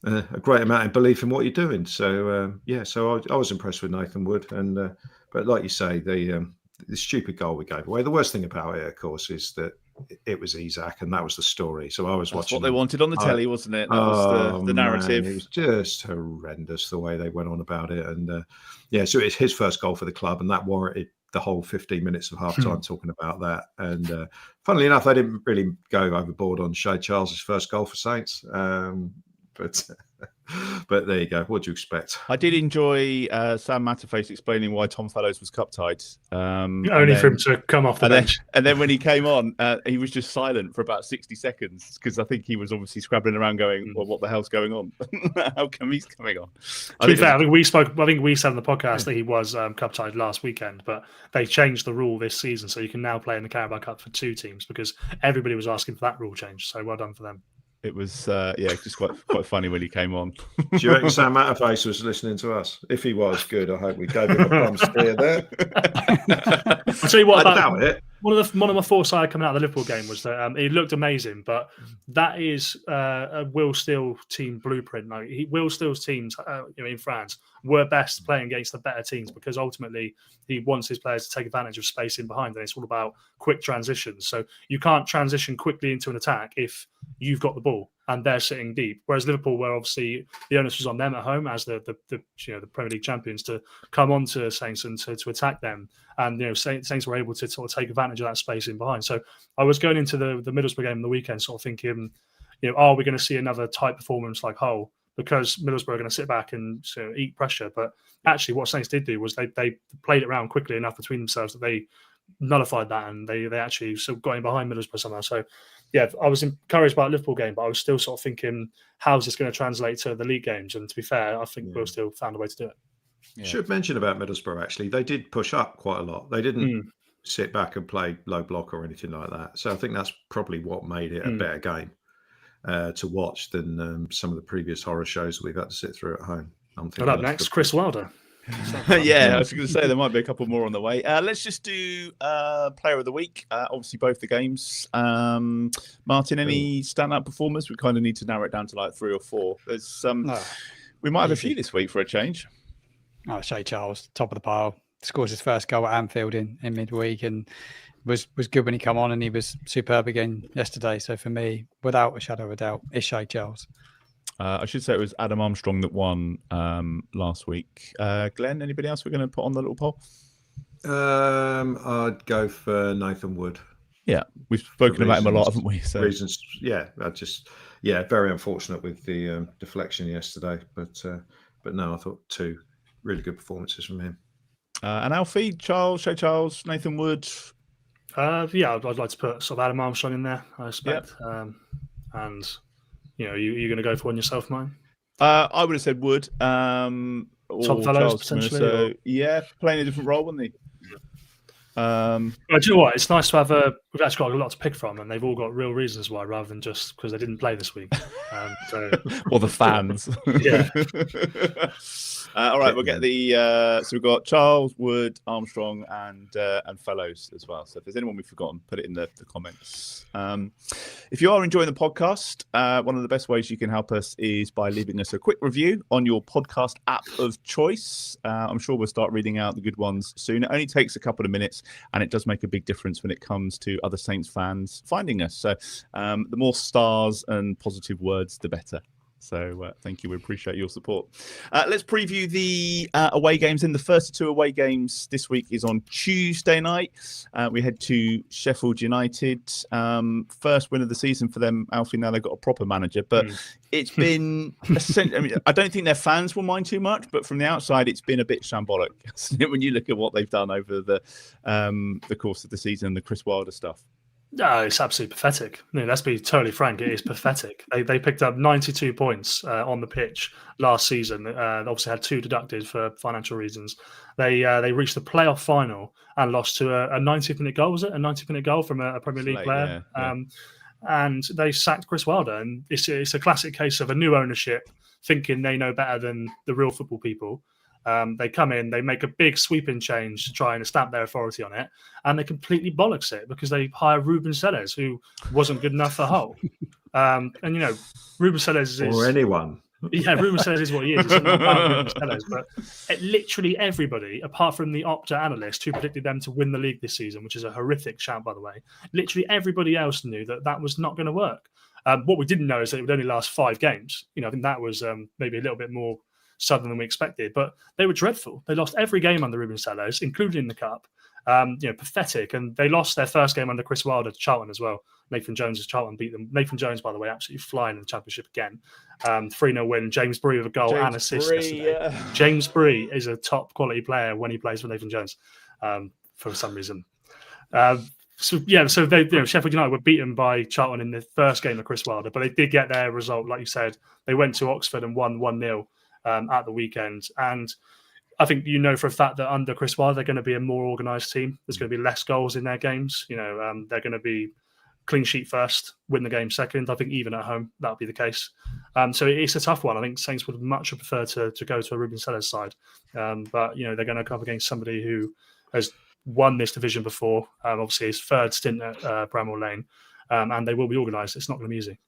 a great amount of belief in what you're doing. So so I was impressed with Nathan Wood, and but like you say, the stupid goal we gave away. The worst thing about it, of course, is that it was Isak, and that was the story. So I was watching. What they wanted on the telly, wasn't it? That was the narrative. Man, it was just horrendous the way they went on about it, and so it's his first goal for the club, and that warranted the whole 15 minutes of half time talking about that. And funnily enough, they didn't really go overboard on Shay Charles' first goal for Saints. But there you go. What do you expect? I did enjoy Sam Matterface explaining why Tom Fellows was cup tied. Only for him to come off the bench. And then when he came on, he was just silent for about 60 seconds because I think he was obviously scrabbling around going, well, what the hell's going on? How come he's coming on? To be fair, I think we said on the podcast that he was cup tied last weekend, but they changed the rule this season. So you can now play in the Carabao Cup for two teams because everybody was asking for that rule change. So well done for them. It was, just quite funny when he came on. Do you reckon Sam Matterface was listening to us? If he was, good. I hope we gave him a bum steer there. I'll tell you what, I doubt it. One of my foresight coming out of the Liverpool game was that it looked amazing, but that is a Will Still team blueprint. Like Will Still's teams, in France, were best playing against the better teams because ultimately he wants his players to take advantage of space in behind, and it's all about quick transitions. So you can't transition quickly into an attack if you've got the ball and they're sitting deep. Whereas Liverpool, where obviously the onus was on them at home as the Premier League champions to come on to Saints and to attack them, and Saints were able to sort of take advantage of that space in behind. So I was going into the Middlesbrough game on the weekend, sort of thinking, are we going to see another tight performance like Hull? Because Middlesbrough are going to sit back and eat pressure. But actually, what Saints did do was they played it around quickly enough between themselves that they nullified that, and they actually sort of got in behind Middlesbrough somehow. So yeah, I was encouraged by the Liverpool game, but I was still sort of thinking, how's this going to translate to the league games? And to be fair, I think Will still found a way to do it. Yeah. Should mention about Middlesbrough, actually, they did push up quite a lot. They didn't sit back and play low block or anything like that. So I think that's probably what made it a better game to watch than some of the previous horror shows we've had to sit through at home. And up next, Chris Wilder. I was going to say there might be a couple more on the way. Let's just do Player of the Week. Obviously, both the games. Martin, any standout performers? We kind of need to narrow it down to like 3 or 4. There's we might have a few this week for a change. Shay Charles, top of the pile, scores his first goal at Anfield in midweek, and was good when he came on, and he was superb again yesterday. So for me, without a shadow of a doubt, it's Shay Charles. I should say it was Adam Armstrong that won last week. Glenn, anybody else we're going to put on the little poll? I'd go for Nathan Wood. Yeah, we've spoken about him a lot, haven't we? So reasons, very unfortunate with the deflection yesterday, but no, I thought 2 really good performances from him. And Alfie, Shay Charles, Nathan Wood. I'd like to put sort of Adam Armstrong in there, I expect. Yep. And you're going to go for one yourself, mine? I would have said Wood. Tom Fellows, potentially. So, playing a different role, wouldn't he? Do you know what? It's nice to have we've actually got a lot to pick from, and they've all got real reasons why, rather than just because they didn't play this week. Or the fans. Yeah. All right, we'll get the. So we've got Charles, Wood, Armstrong, and Fellows as well. So if there's anyone we've forgotten, put it in the comments. If you are enjoying the podcast, one of the best ways you can help us is by leaving us a quick review on your podcast app of choice. I'm sure we'll start reading out the good ones soon. It only takes a couple of minutes, and it does make a big difference when it comes to other Saints fans finding us. So the more stars and positive words, the better. So thank you. We appreciate your support. Let's preview the away games. The first 2 away games this week is on Tuesday night. We head to Sheffield United. First win of the season for them, Alfie. Now they've got a proper manager. But it's been, I mean, I don't think their fans will mind too much. But from the outside, it's been a bit shambolic, hasn't it, when you look at what they've done over the course of the season, the Chris Wilder stuff. No, it's absolutely pathetic. Let's be totally frank. It is pathetic. They picked up 92 points on the pitch last season. Obviously had 2 deducted for financial reasons. They reached the playoff final and lost to a 90th-minute goal. Was it a 90th-minute goal from a Premier League player? Yeah. And they sacked Chris Wilder. And it's a classic case of a new ownership thinking they know better than the real football people. They come in, they make a big sweeping change to try and stamp their authority on it, and they completely bollocks it because they hire Ruben Sellers, who wasn't good enough for Hull. And Ruben Sellers is... Or anyone. Yeah, Ruben Sellers is what he is. It's not about Ruben Sellers, but literally everybody, apart from the Opta analyst who predicted them to win the league this season, which is a horrific shout, by the way, literally everybody else knew that was not going to work. What we didn't know is that it would only last 5 games. I think that was maybe a little bit more sudden than we expected, but they were dreadful. They lost every game under Ruben Sellers, including in the cup. Pathetic. And they lost their first game under Chris Wilder to Charlton as well. Nathan Jones' Charlton beat them. Nathan Jones, by the way, absolutely flying in the championship again. 3-0 win. James Bree with a goal and assist yesterday. Yeah. James Bree is a top quality player when he plays for Nathan Jones, for some reason. So Sheffield United were beaten by Charlton in the first game of Chris Wilder, but they did get their result, like you said. They went to Oxford and won 1-0. At the weekend. And I think for a fact that under Chris Wilder, they're going to be a more organised team. There's going to be less goals in their games. They're going to be clean sheet first, win the game second. I think even at home, that'll be the case. So it's a tough one. I think Saints would much prefer to go to a Ruben Sellers side. But, they're going to come up against somebody who has won this division before. Obviously, his 3rd stint at Bramall Lane. And they will be organised. It's not going to be easy.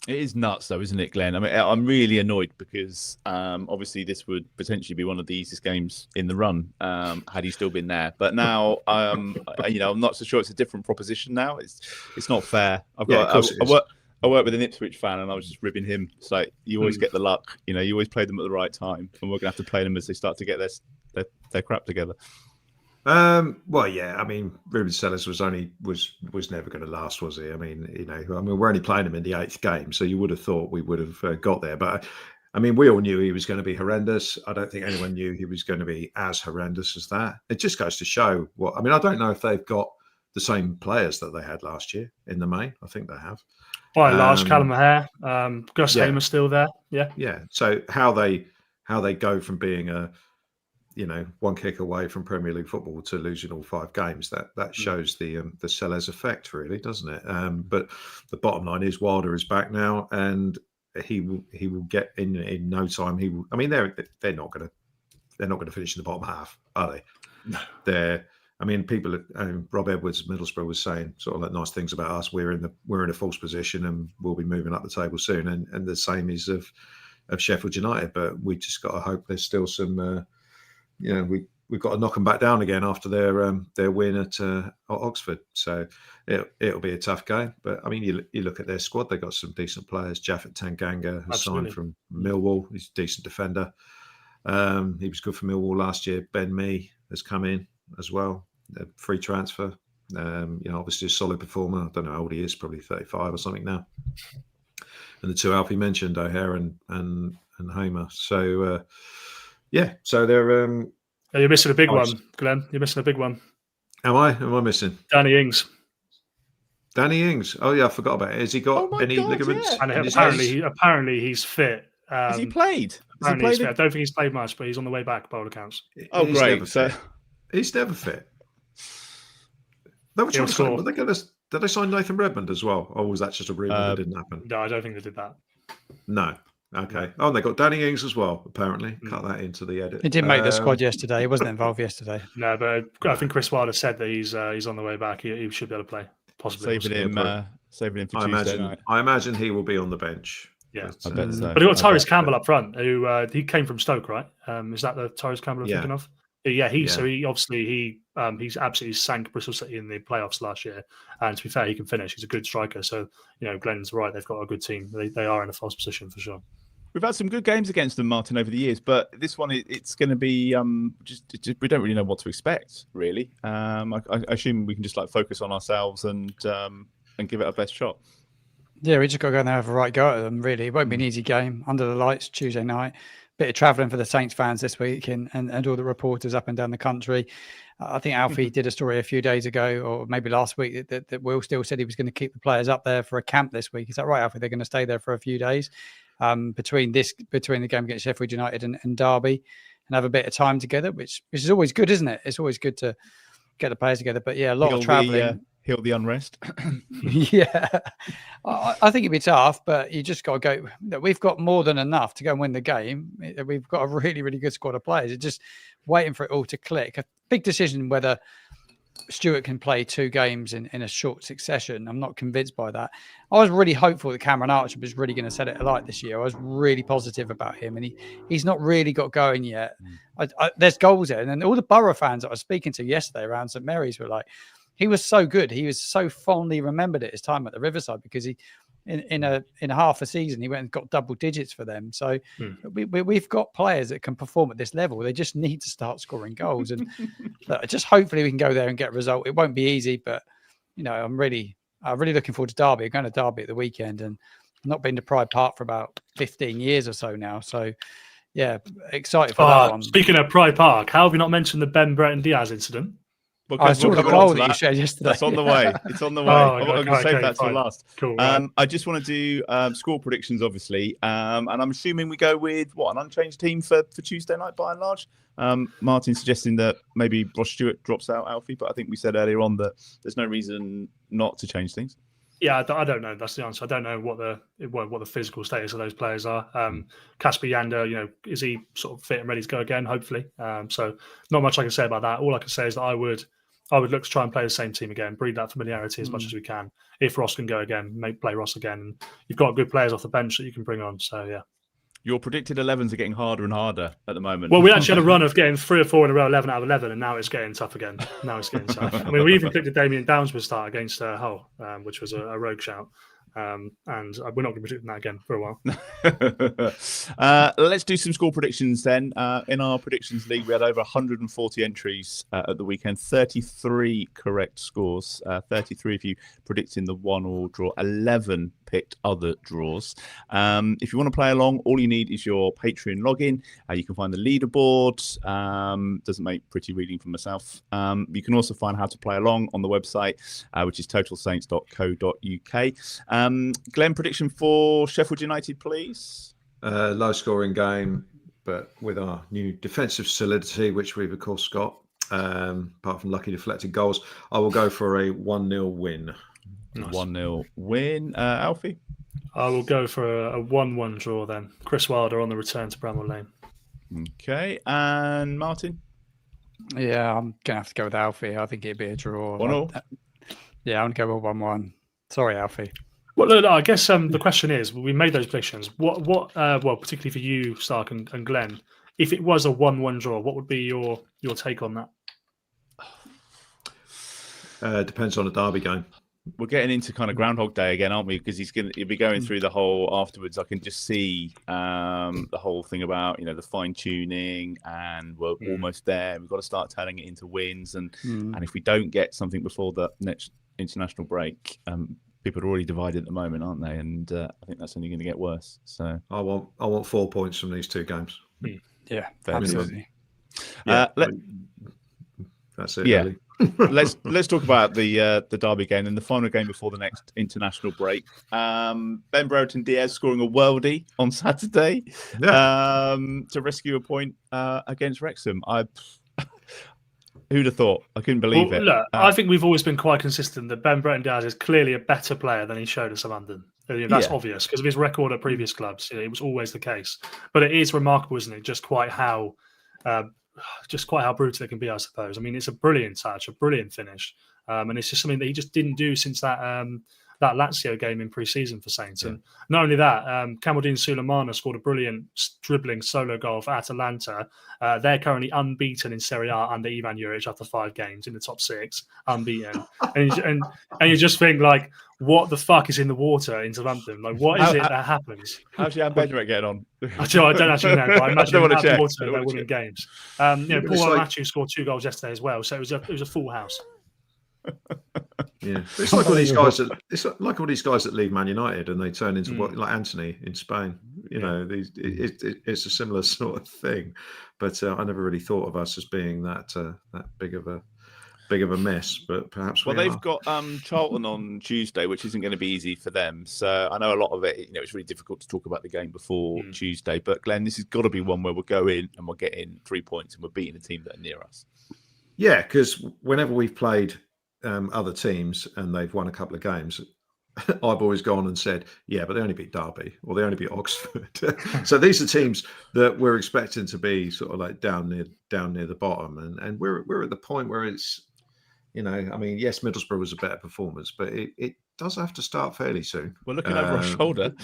It is nuts, though, isn't it, Glenn? I mean, I'm really annoyed because obviously this would potentially be one of the easiest games in the run had he still been there. But now, I'm not so sure it's a different proposition now. It's not fair. I work with an Ipswich fan, and I was just ribbing him. It's like you always get the luck. You always play them at the right time, and we're going to have to play them as they start to get their crap together. Well, yeah. I mean, Ruben Sellers was never going to last, was he? I mean, we're only playing him in the 8th game, so you would have thought we would have got there. But I mean, we all knew he was going to be horrendous. I don't think anyone knew he was going to be as horrendous as that. It just goes to show what. I mean, I don't know if they've got the same players that they had last year in the main. I think they have. By and large, Callum Maher, Gus Hamer's still there. Yeah, yeah. So how they go from being a one kick away from Premier League football to losing all 5 games, that shows the Sellers effect, really, doesn't it? But the bottom line is Wilder is back now, and he will get in no time. He will. I mean, they're not going to finish in the bottom half, are they? No. I mean, people. Rob Edwards, Middlesbrough, was saying sort of like nice things about us. We're in a false position, and we'll be moving up the table soon. And the same is of Sheffield United, but we just got to hope there's still some. We've got to knock them back down again after their win at Oxford. So it'll be a tough game. But I mean, you look at their squad; they got some decent players. Jaffet Tanganga has signed from Millwall. He's a decent defender. He was good for Millwall last year. Ben Mee has come in as well, a free transfer. Obviously a solid performer. I don't know how old he is, probably 35 or something now. And the 2 Alfie mentioned, O'Hare and Hamer. So. So they're. You're missing a big one, Glenn. You're missing a big one. Am I missing? Danny Ings. Danny Ings. Oh yeah, I forgot about it. Has he got any ligaments? Yeah. And apparently he's fit. Has he played? Apparently he's fit. I don't think he's played much, but he's on the way back by all accounts. Oh, great! He's never fit. They were trying to sign. Did they sign Nathan Redmond as well, or was that just a rumor that didn't happen? No, I don't think they did that. No. Okay. Oh, and they got Danny Ings as well, apparently. Cut that into the edit. He didn't make the squad yesterday. He wasn't involved yesterday. No, but I think Chris Wilder said that he's on the way back. He should be able to play. Possibly. Saving him for Tuesday night. I imagine he will be on the bench. Yeah, I bet so. But he got Tyrese Campbell up front, who he came from Stoke, right? Is that the Tyrese Campbell I'm thinking of? Yeah, so he obviously he's absolutely sank Bristol City in the playoffs last year. And to be fair, he can finish. He's a good striker. So Glenn's right. They've got a good team. They are in a false position for sure. We've had some good games against them, Martin, over the years, but this one it's going to be just we don't really know what to expect, really. I assume we can just focus on ourselves and give it our best shot. Yeah, we just got to go in there and have a right go at them, really. It won't be an easy game. Under the lights, Tuesday night. Bit of travelling for the Saints fans this week and all the reporters up and down the country. I think Alfie did a story a few days ago, or maybe last week, that Will still said he was going to keep the players up there for a camp this week. Is that right, Alfie? They're going to stay there for a few days between the game against Sheffield United and Derby and have a bit of time together, which is always good, isn't it? It's always good to get the players together. But yeah, a lot of travelling. Heal the unrest. Yeah, I think it'd be tough, but you just got to go. We've got more than enough to go and win the game. We've got a really, really good squad of players. It's just waiting for it all to click. A big decision whether Stewart can play 2 games in a short succession. I'm not convinced by that. I was really hopeful that Cameron Archer was really going to set it alight this year. I was really positive about him, and he's not really got going yet. There's goals there, and all the Borough fans that I was speaking to yesterday around St Mary's were like, he was so good. He was so fondly remembered at his time at the Riverside because he, in a half a season, he went and got double digits for them. So we've got players that can perform at this level. They just need to start scoring goals, and just hopefully we can go there and get a result. It won't be easy, but I'm really looking forward to Derby. I'm going to Derby at the weekend, and I've not been to Pride Park for about 15 years or so now. So yeah, excited for that one. Speaking of Pride Park, how have you not mentioned the Ben Brereton Diaz incident? I saw the goal that you shared yesterday. That's on the way. It's on the way. I'm going to save that till last. Cool, right. I just want to do score predictions, obviously. And I'm assuming we go with, an unchanged team for Tuesday night by and large? Martin suggesting that maybe Ross Stewart drops out, Alfie, but I think we said earlier on that there's no reason not to change things. Yeah, I don't know. That's the answer. I don't know what the physical status of those players are. Kasper Yander, is he sort of fit and ready to go again? Hopefully. So not much I can say about that. All I can say is that I would look to try and play the same team again, breed that familiarity as much as we can. If Ross can go again, play Ross again. And you've got good players off the bench that you can bring on. So yeah. Your predicted 11s are getting harder and harder at the moment. Well, we actually had a run of getting 3 or 4 in a row, 11 out of 11, and now it's getting tough again. I mean, we even predicted Damien Downs would start against Hull, which was a rogue shout. And we're not going to be predicting that again for a while. Let's do some score predictions then. In our predictions league, we had over 140 entries at the weekend, 33 correct scores, 33 of you predicting the 1-1 draw, 11 picked other draws. If you want to play along, all you need is your Patreon login. You can find the leaderboard. Doesn't make pretty reading for myself. You can also find how to play along on the website, which is totalsaints.co.uk. Glenn, prediction for Sheffield United, please. Low scoring game, but with our new defensive solidity, which we've of course got, apart from lucky deflected goals, I will go for a 1-0 win. Nice. 1-0 win. Alfie? I will go for a 1-1 draw then. Chris Wilder on the return to Bramall Lane. Okay. And Martin? Yeah, I'm going to have to go with Alfie. I think it'd be a draw. 1-1? Yeah, I'm going to go with 1-1. Sorry, Alfie. Well, no, I guess the question is, we made those predictions. What particularly for you, Stark and Glenn, if it was a 1-1 draw, what would be your take on that? Depends on the Derby game. We're getting into kind of Groundhog Day again, aren't we? Because he'll be going through the whole afterwards. I can just see the whole thing about the fine tuning, and we're almost there. We've got to start turning it into wins, and if we don't get something before the next international break, people are already divided at the moment, aren't they? And I think that's only going to get worse. So I want 4 points from these 2 games. Yeah, absolutely. That's it. Yeah. Really. let's talk about the Derby game and the final game before the next international break. Ben Brereton Diaz scoring a worldie on Saturday to rescue a point against Wrexham. Who'd have thought? I couldn't believe it. Look, I think we've always been quite consistent that Ben Brereton Diaz is clearly a better player than he showed us at London. That's obvious because of his record at previous clubs. It was always the case. But it is remarkable, isn't it? Just quite how brutal it can be, I suppose. I mean, it's a brilliant touch, a brilliant finish, and it's just something that he just didn't do since that Lazio game in pre-season for Saints. And not only that, Kamaldeen Sulemana scored a brilliant dribbling solo goal for Atalanta. They're currently unbeaten in Serie A under Ivan Juric after 5 games in the top 6, unbeaten. and you just think, like, what the fuck is in the water in Southampton? Like, what is it that happens? How's Jan Bednarek getting on? I don't actually know, but I imagine I out of water they're winning games. Paul like... scored 2 goals yesterday as well, so it was a full house. Yeah, it's like all these guys. It's like all these guys that leave Man United and they turn into like Anthony in Spain. You know, it's a similar sort of thing. But I never really thought of us as being that big of a mess. But perhaps they've got Charlton on Tuesday, which isn't going to be easy for them. So I know a lot of it. It's really difficult to talk about the game before Tuesday. But Glenn, this has got to be one where we'll go in and we'll get in 3 points and we're beating a team that are near us. Yeah, because whenever we've played other teams and they've won a couple of games, I've always gone and said, yeah, but they only beat Derby or they only beat Oxford. So these are teams that we're expecting to be sort of like down near the bottom, and we're at the point where it's, I mean, yes, Middlesbrough was a better performance, but it does have to start fairly soon. We're looking over our shoulder.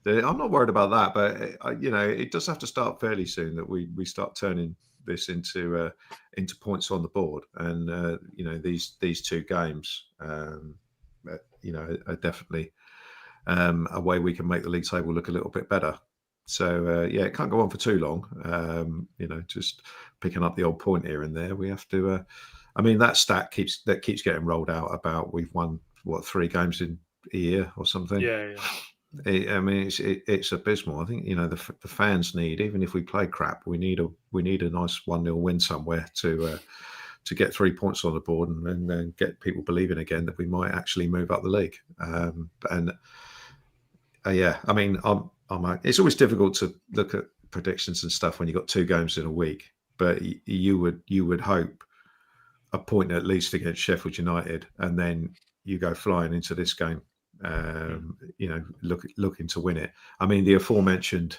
I'm not worried about that, but it does have to start fairly soon that we start turning this into points on the board, and these 2 games are definitely a way we can make the league table look a little bit better. So it can't go on for too long. Just picking up the old point here and there. We have to. I mean, that stat keeps getting rolled out about we've won 3 games in a year or something. Yeah. It's abysmal. I think the fans need, even if we play crap, we need a nice 1-0 win somewhere to get 3 points on the board and then get people believing again that we might actually move up the league. It's always difficult to look at predictions and stuff when you've got 2 games in a week, but you would hope a point at least against Sheffield United, and then you go flying into this game. Looking to win it. I mean, the aforementioned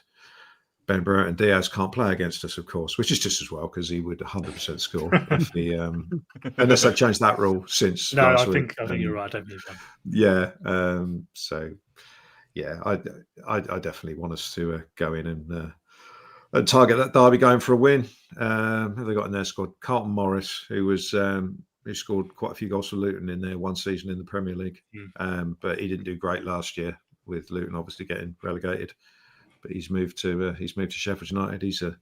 Ben Brereton Diaz can't play against us, of course, which is just as well because he would 100% score if he, unless they've changed that rule since. No, I think you're right. I don't believe that. Yeah. I definitely want us to go in and target that Derby going for a win. Who have they got in their squad? Carlton Morris, who scored quite a few goals for Luton in their 1 season in the Premier League. But he didn't do great last year with Luton obviously getting relegated. But he's moved to Sheffield United. He's a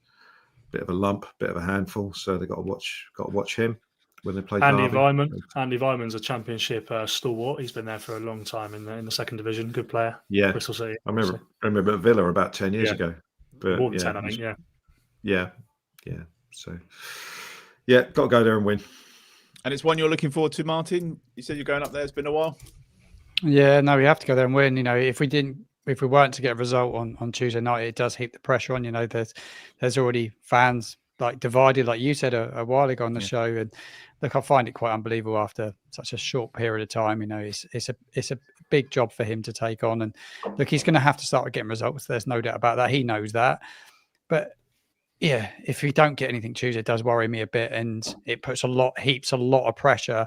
bit of a lump, bit of a handful. So they've got to watch him when they play Andy Derby. Weimann. Andy Weimann's a Championship stalwart. He's been there for a long time in the 2nd division. Good player. Yeah, Bristol City. I remember at Villa about 10 years ago. But more than 10, I think. Yeah. So got to go there and win. And it's one you're looking forward to, Martin. You said you're going up there. It's been a while. Yeah, no, we have to go there and win. If we weren't to get a result on Tuesday night, it does heap the pressure on. There's already fans like divided, like you said a while ago on the show. And look, I find it quite unbelievable after such a short period of time. It's a big job for him to take on. And look, he's going to have to start getting results. There's no doubt about that. He knows that. But yeah, if we don't get anything Tuesday, it does worry me a bit, and it heaps a lot of pressure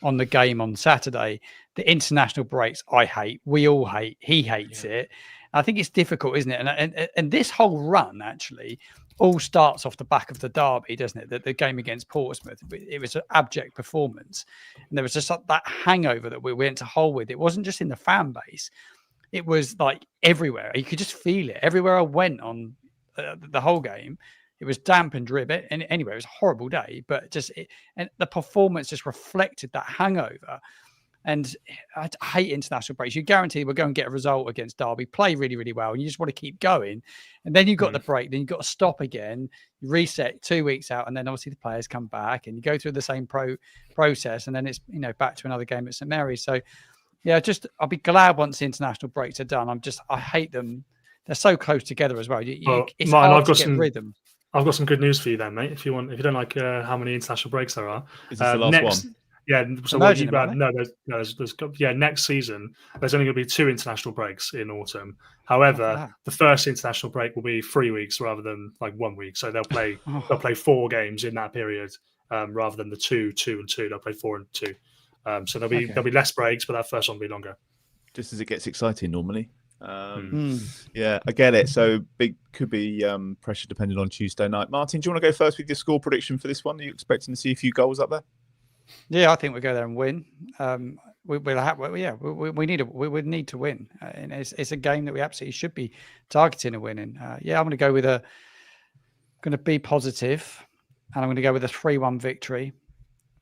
on the game on Saturday. The international breaks, I hate. We all hate. He hates it. I think it's difficult, isn't it? And this whole run actually all starts off the back of the derby, doesn't it? The game against Portsmouth, it was an abject performance, and there was just that hangover that we went to Hull with. It wasn't just in the fan base; it was like everywhere. You could just feel it everywhere I went on the whole game. It was damp and drip. And anyway, it was a horrible day, but and the performance just reflected that hangover. And I hate international breaks. You guarantee we're going to get a result against Derby, play really, really well, and you just want to keep going. And then you've got the break, then you've got to stop again, you reset 2 weeks out, and then obviously the players come back and you go through the same process, and then it's back to another game at St Mary's. So yeah, I'll be glad once the international breaks are done. I hate them. They're so close together as well. It's Martin, hard to get rhythm. I've got some good news for you then, mate. If you don't like how many international breaks there are, is this the last one? Yeah, so Merging them, no, next season there's only going to be 2 international breaks in autumn. However, the first international break will be 3 weeks rather than like 1 week. So they'll play 4 games in that period rather than the 2, 2, and 2. They'll play 4 and 2. So there'll be less breaks, but that first one will be longer. Just as it gets exciting normally. Yeah, I get it. So big could be pressure depending on Tuesday night. Martin, do you want to go first with your score prediction for this one? Are you expecting to see a few goals up there? Yeah, I think we'll go there and win. We would need to win. And it's a game that we absolutely should be targeting a win in. I'm going to go with going to be positive, and I'm going to go with a 3-1 victory.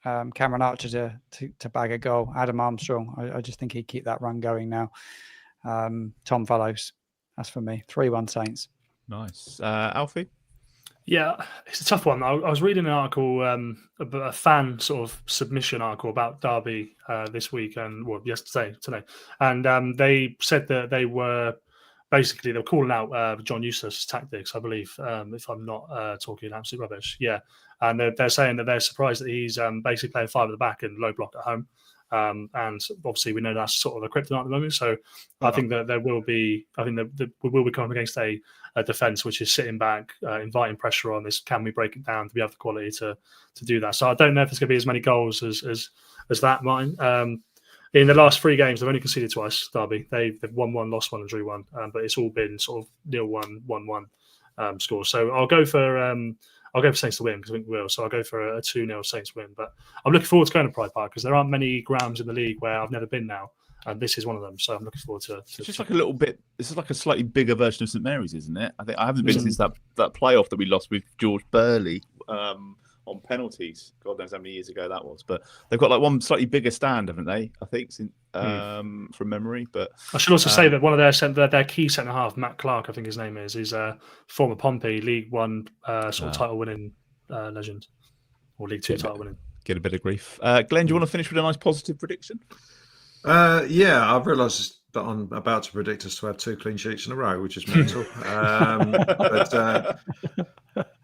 Cameron Archer to bag a goal. Adam Armstrong, I just think he'd keep that run going now. Tom Fallows, that's for me. 3-1 Saints. Nice. Alfie? Yeah, it's a tough one. I was reading an article, a fan sort of submission article about Derby this week today, and they said that they were calling out John Eustace's tactics, I believe, if I'm not talking absolute rubbish. Yeah, and they're saying that they're surprised that he's basically playing 5 at the back and low block at home. And obviously we know that's sort of the kryptonite at the moment. So I think that we will be coming against a defence which is sitting back, inviting pressure on this. Can we break it down? Do we have the quality to do that? So I don't know if there's going to be as many goals as that, Martin. In the last 3 games, they've only conceded twice, Derby. They've won 1, lost 1, and drew 1. But it's all been sort of 0-1, 1-1 scores. So I'll go for Saints to win because I think we will. So I'll go for a 2-0 Saints win. But I'm looking forward to going to Pride Park because there aren't many grounds in the league where I've never been now. And this is one of them. So I'm looking forward to it's just like a little bit. This is like a slightly bigger version of St Mary's, isn't it? I think I haven't been since that playoff that we lost with George Burley on penalties. God knows how many years ago that was. But they've got like one slightly bigger stand, haven't they? I think from memory. But I should also say that one of their key centre half, Matt Clark, I think his name is a former Pompey League One sort of title winning legend, or League Two title winning. Get a bit of grief. Glenn, do you want to finish with a nice positive prediction? I've realised that I'm about to predict us to have 2 clean sheets in a row, which is mental.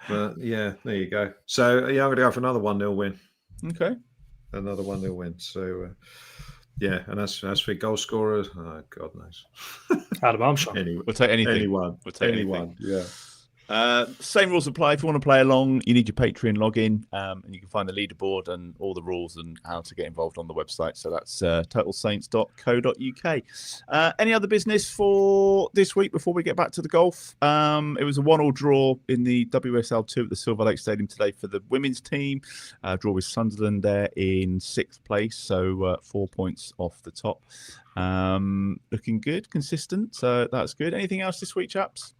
But yeah, there you go. So I'm going to go for another 1-0 win. Okay, another 1-0 win. So and as for goal scorers, oh, God knows. Adam Armstrong. We'll take anything. Anyone. We'll take anyone. Yeah. Same rules apply. If you want to play along, you need your Patreon login, and you can find the leaderboard and all the rules and how to get involved on the website. So that's totalsaints.co.uk. Any other business for this week before we get back to the golf? It was a 1-1 draw in the WSL2 at the Silver Lake Stadium today for the women's team. Draw with Sunderland there in 6th place, so 4 points off the top. Looking good, consistent, so that's good. Anything else this week, chaps?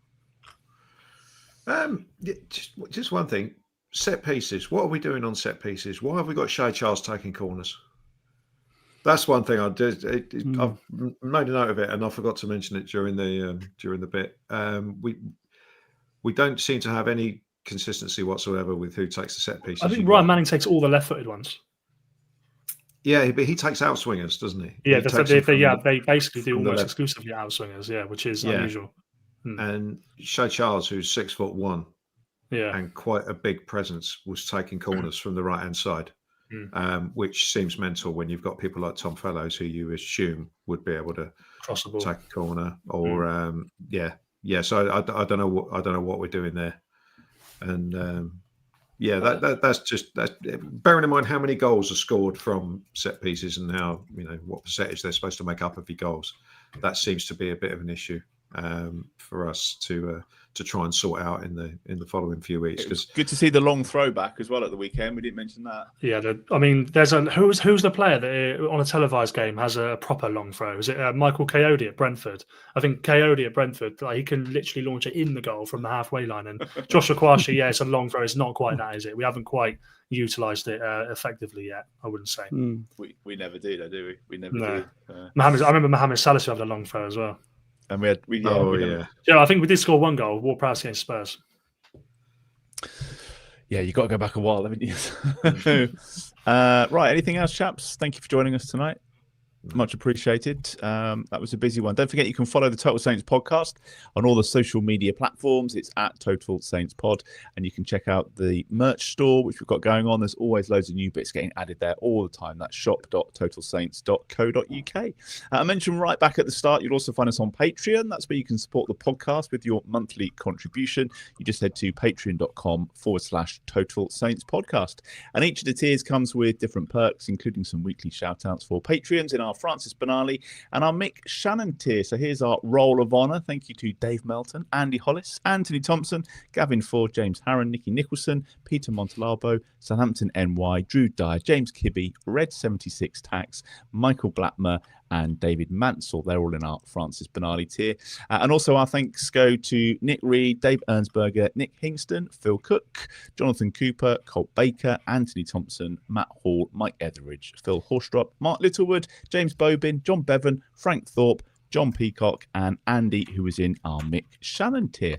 Just one thing. Set pieces. What are we doing on set pieces? Why have we got Shay Charles taking corners? That's one thing I did. I've made a note of it, and I forgot to mention it during the bit. We don't seem to have any consistency whatsoever with who takes the set pieces. I think Ryan Manning takes all the left-footed ones. Yeah, but he takes outswingers, doesn't he? Yeah, they basically do almost exclusively outswingers. Yeah, which is unusual. And Shay Charles, who's 6'1", and quite a big presence, was taking corners from the right hand side, which seems mental when you've got people like Tom Fellows, who you assume would be able to cross the ball, take a corner, or So I don't know what we're doing there, and that's just bearing in mind how many goals are scored from set pieces and how what percentage they're supposed to make up of your goals. That seems to be a bit of an issue for us to try and sort out in the following few weeks. It's good to see the long throwback as well at the weekend. We didn't mention that. Yeah, there's who's the player that on a televised game has a proper long throw? Is it Michael Coyote at Brentford? I think Coyote at Brentford, he can literally launch it in the goal from the halfway line. And Joshua Kwashi, it's a long throw. It's not quite that, is it? We haven't quite utilised it effectively yet, I wouldn't say. We never do, though, do we? We never do. I remember Mohamed Salah having a long throw as well. And I think we did score 1 goal. War Prowse against Spurs. Yeah, you got to go back a while, haven't you? Right. Anything else, chaps? Thank you for joining us tonight. Much appreciated. That was a busy one. Don't forget, you can follow the Total Saints podcast on all the social media platforms. It's at Total Saints Pod, and you can check out the merch store, which we've got going on. There's always loads of new bits getting added there all the time. That's shop.totalsaints.co.uk. I mentioned right back at the start, you'll also find us on Patreon. That's where you can support the podcast with your monthly contribution. You just head to patreon.com/Total Saints Podcast. And each of the tiers comes with different perks, including some weekly shout outs for Patreons in our Francis Benali and our Mick Shannon tier. So here's our roll of honour. Thank you to Dave Melton, Andy Hollis, Anthony Thompson, Gavin Ford, James Harron, Nicky Nicholson, Peter Montalabo, Southampton NY, Drew Dyer, James Kibbe, Red 76 Tax, Michael Blackmer, and David Mansell. They're all in our Francis Benali tier. And also our thanks go to Nick Reed, Dave Ernsberger, Nick Hingston, Phil Cook, Jonathan Cooper, Colt Baker, Anthony Thompson, Matt Hall, Mike Etheridge, Phil Horstrop, Mark Littlewood, James Bobin, John Bevan, Frank Thorpe, John Peacock, and Andy, who was in our Mick Shannon tier.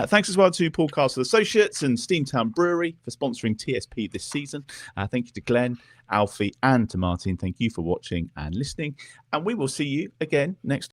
Thanks as well to Paul Castle Associates and Steamtown Brewery for sponsoring TSP this season. Thank you to Glenn, Alfie, and to Martin. Thank you for watching and listening. And we will see you again next